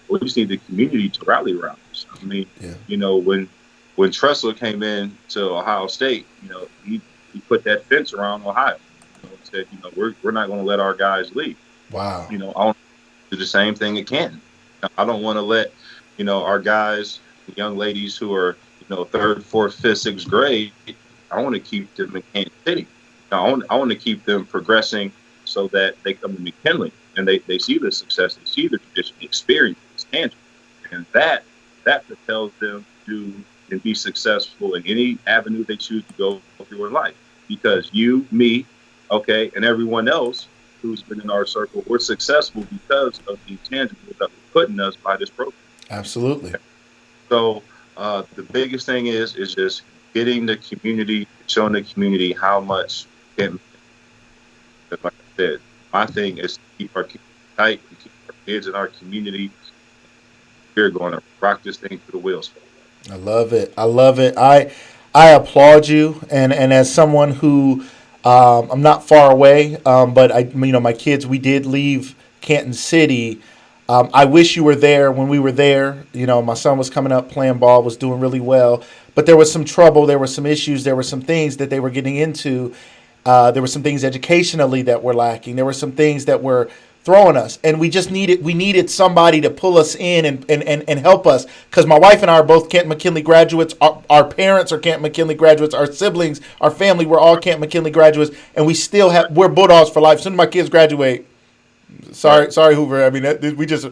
we just need the community to rally around us. I mean, when Tressler came in to Ohio State, he put that fence around Ohio. Said, we're not going to let our guys leave. Wow. I want to do the same thing at Canton. I don't want to let our guys, the young ladies who are third, fourth, fifth, sixth grade. I want to keep them in Kansas City. I want to keep them progressing so that they come to McKinley and they see the success, they see the tradition, the experience, it's tangible, and that propels them to and be successful in any avenue they choose to go through in life. Because you, me, and everyone else who's been in our circle, we're successful because of the tangibles that were put in us by this program. Absolutely. So the biggest thing is just getting the community, showing the community how much can. Like I said, my thing is to keep our kids tight, and keep our kids in our community. We're going to rock this thing to the wheels. I love it. I applaud you, and as someone who I'm not far away, but my kids, we did leave Canton City. I wish you were there when we were there. My son was coming up playing ball, was doing really well, but there was some trouble, there were some issues, there were some things that they were getting into. There were some things educationally that were lacking. There were some things that were throwing us, and we needed somebody to pull us in and help us, because my wife and I are both Canton McKinley graduates. Our parents are Canton McKinley graduates. Our siblings, our family, we're all Canton McKinley graduates, and we're Bulldogs for life. As soon as my kids graduate, sorry, Hoover. I mean, we just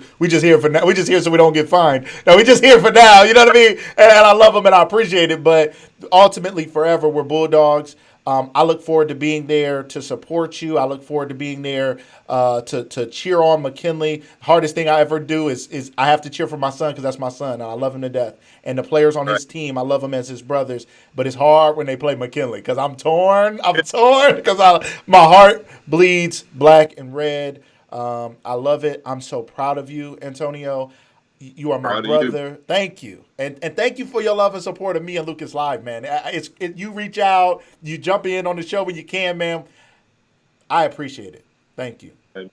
here for now. We just here so we don't get fined. No, we just here for now. You know what I mean? And I love them and I appreciate it, but ultimately, forever, we're Bulldogs. I look forward to being there to support you. I look forward to being there to cheer on McKinley. Hardest thing I ever do is I have to cheer for my son, because that's my son, and I love him to death. And the players on his team, I love them as his brothers. But it's hard when they play McKinley, because I'm torn. Because my heart bleeds black and red. I love it. I'm so proud of you, Antonio. You are my brother. Thank you. And thank you for your love and support of me and Lucas Live, man. You reach out, you jump in on the show when you can, man. I appreciate it. Thank you. And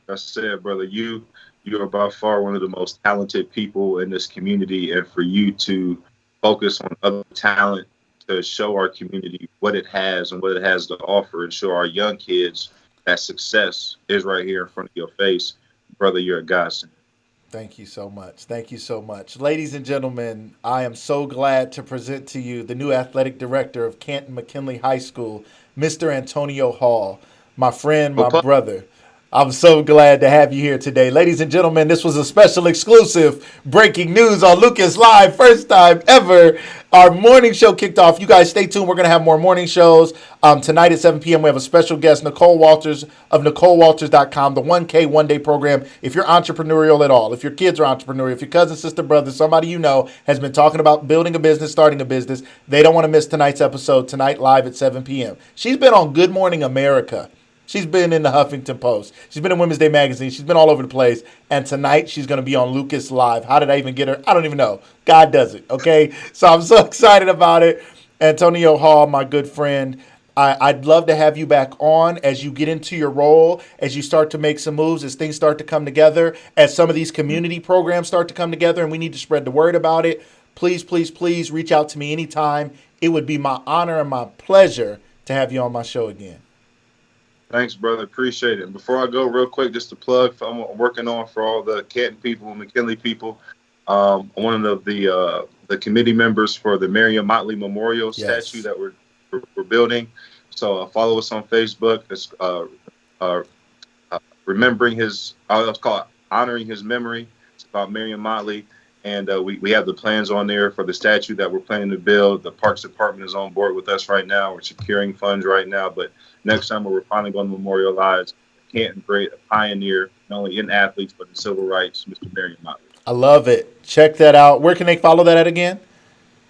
I said, brother, you are by far one of the most talented people in this community, and for you to focus on other talent to show our community what it has and what it has to offer, and show our young kids that success is right here in front of your face. Brother, you're a godsend. Thank you so much. Thank you so much. Ladies and gentlemen, I am so glad to present to you the new athletic director of Canton McKinley High School, Mr. Antonio Hall, my friend, my brother. I'm so glad to have you here today. Ladies and gentlemen, this was a special exclusive breaking news on Lucas Live. First time ever. Our morning show kicked off. You guys stay tuned. We're going to have more morning shows. Tonight at 7 p.m. we have a special guest, Nicole Walters of NicoleWalters.com, the 1K One Day program. If you're entrepreneurial at all, if your kids are entrepreneurial, if your cousin, sister, brother, somebody you know has been talking about building a business, starting a business, they don't want to miss tonight's episode, tonight live at 7 p.m. She's been on Good Morning America. She's been in the Huffington Post. She's been in Women's Day Magazine. She's been all over the place. And tonight she's going to be on Lucas Live. How did I even get her? I don't even know. God does it, okay? So I'm so excited about it. Antonio Hall, my good friend, I'd love to have you back on as you get into your role, as you start to make some moves, as things start to come together, as some of these community programs start to come together, and we need to spread the word about it. Please, please, please reach out to me anytime. it would be my honor and my pleasure to have you on my show again. Thanks, brother. Appreciate it. And before I go, real quick, just to plug, I'm working on for all the Canton people and McKinley people. One of the committee members for the Marion Motley Memorial statue that we're building. So follow us on Facebook. It's remembering his. Let's call it honoring his memory. It's about Marion Motley, and we have the plans on there for the statue that we're planning to build. The Parks Department is on board with us right now. We're securing funds right now, but next summer we're finally going to memorialize Canton great, a pioneer not only in athletes but in civil rights, Mr. Marion Motley. I love it. Check that out. Where can they follow that at again?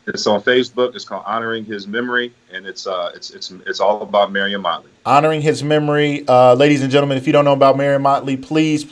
It's on Facebook. It's called Honoring His Memory, and it's all about Marion Motley. Honoring his memory. Ladies and gentlemen, if you don't know about Marion Motley, please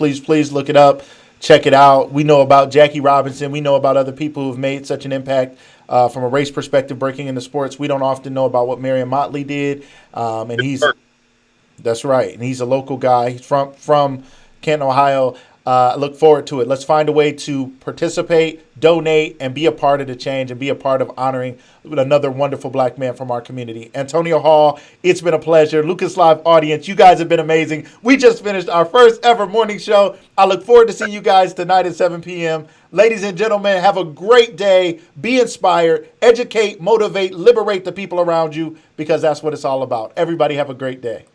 look it up. Check it out. We know about Jackie Robinson. We know about other people who've made such an impact from a race perspective breaking into sports. We don't often know about what Marion Motley did. That's right. And he's a local guy. He's from Canton, Ohio. I look forward to it. Let's find a way to participate, donate, and be a part of the change and be a part of honoring another wonderful black man from our community. Antonio Hall, it's been a pleasure. Lucas Live audience, you guys have been amazing. We just finished our first ever morning show. I look forward to seeing you guys tonight at 7 p.m. Ladies and gentlemen, have a great day. Be inspired, educate, motivate, liberate the people around you, because that's what it's all about. Everybody have a great day.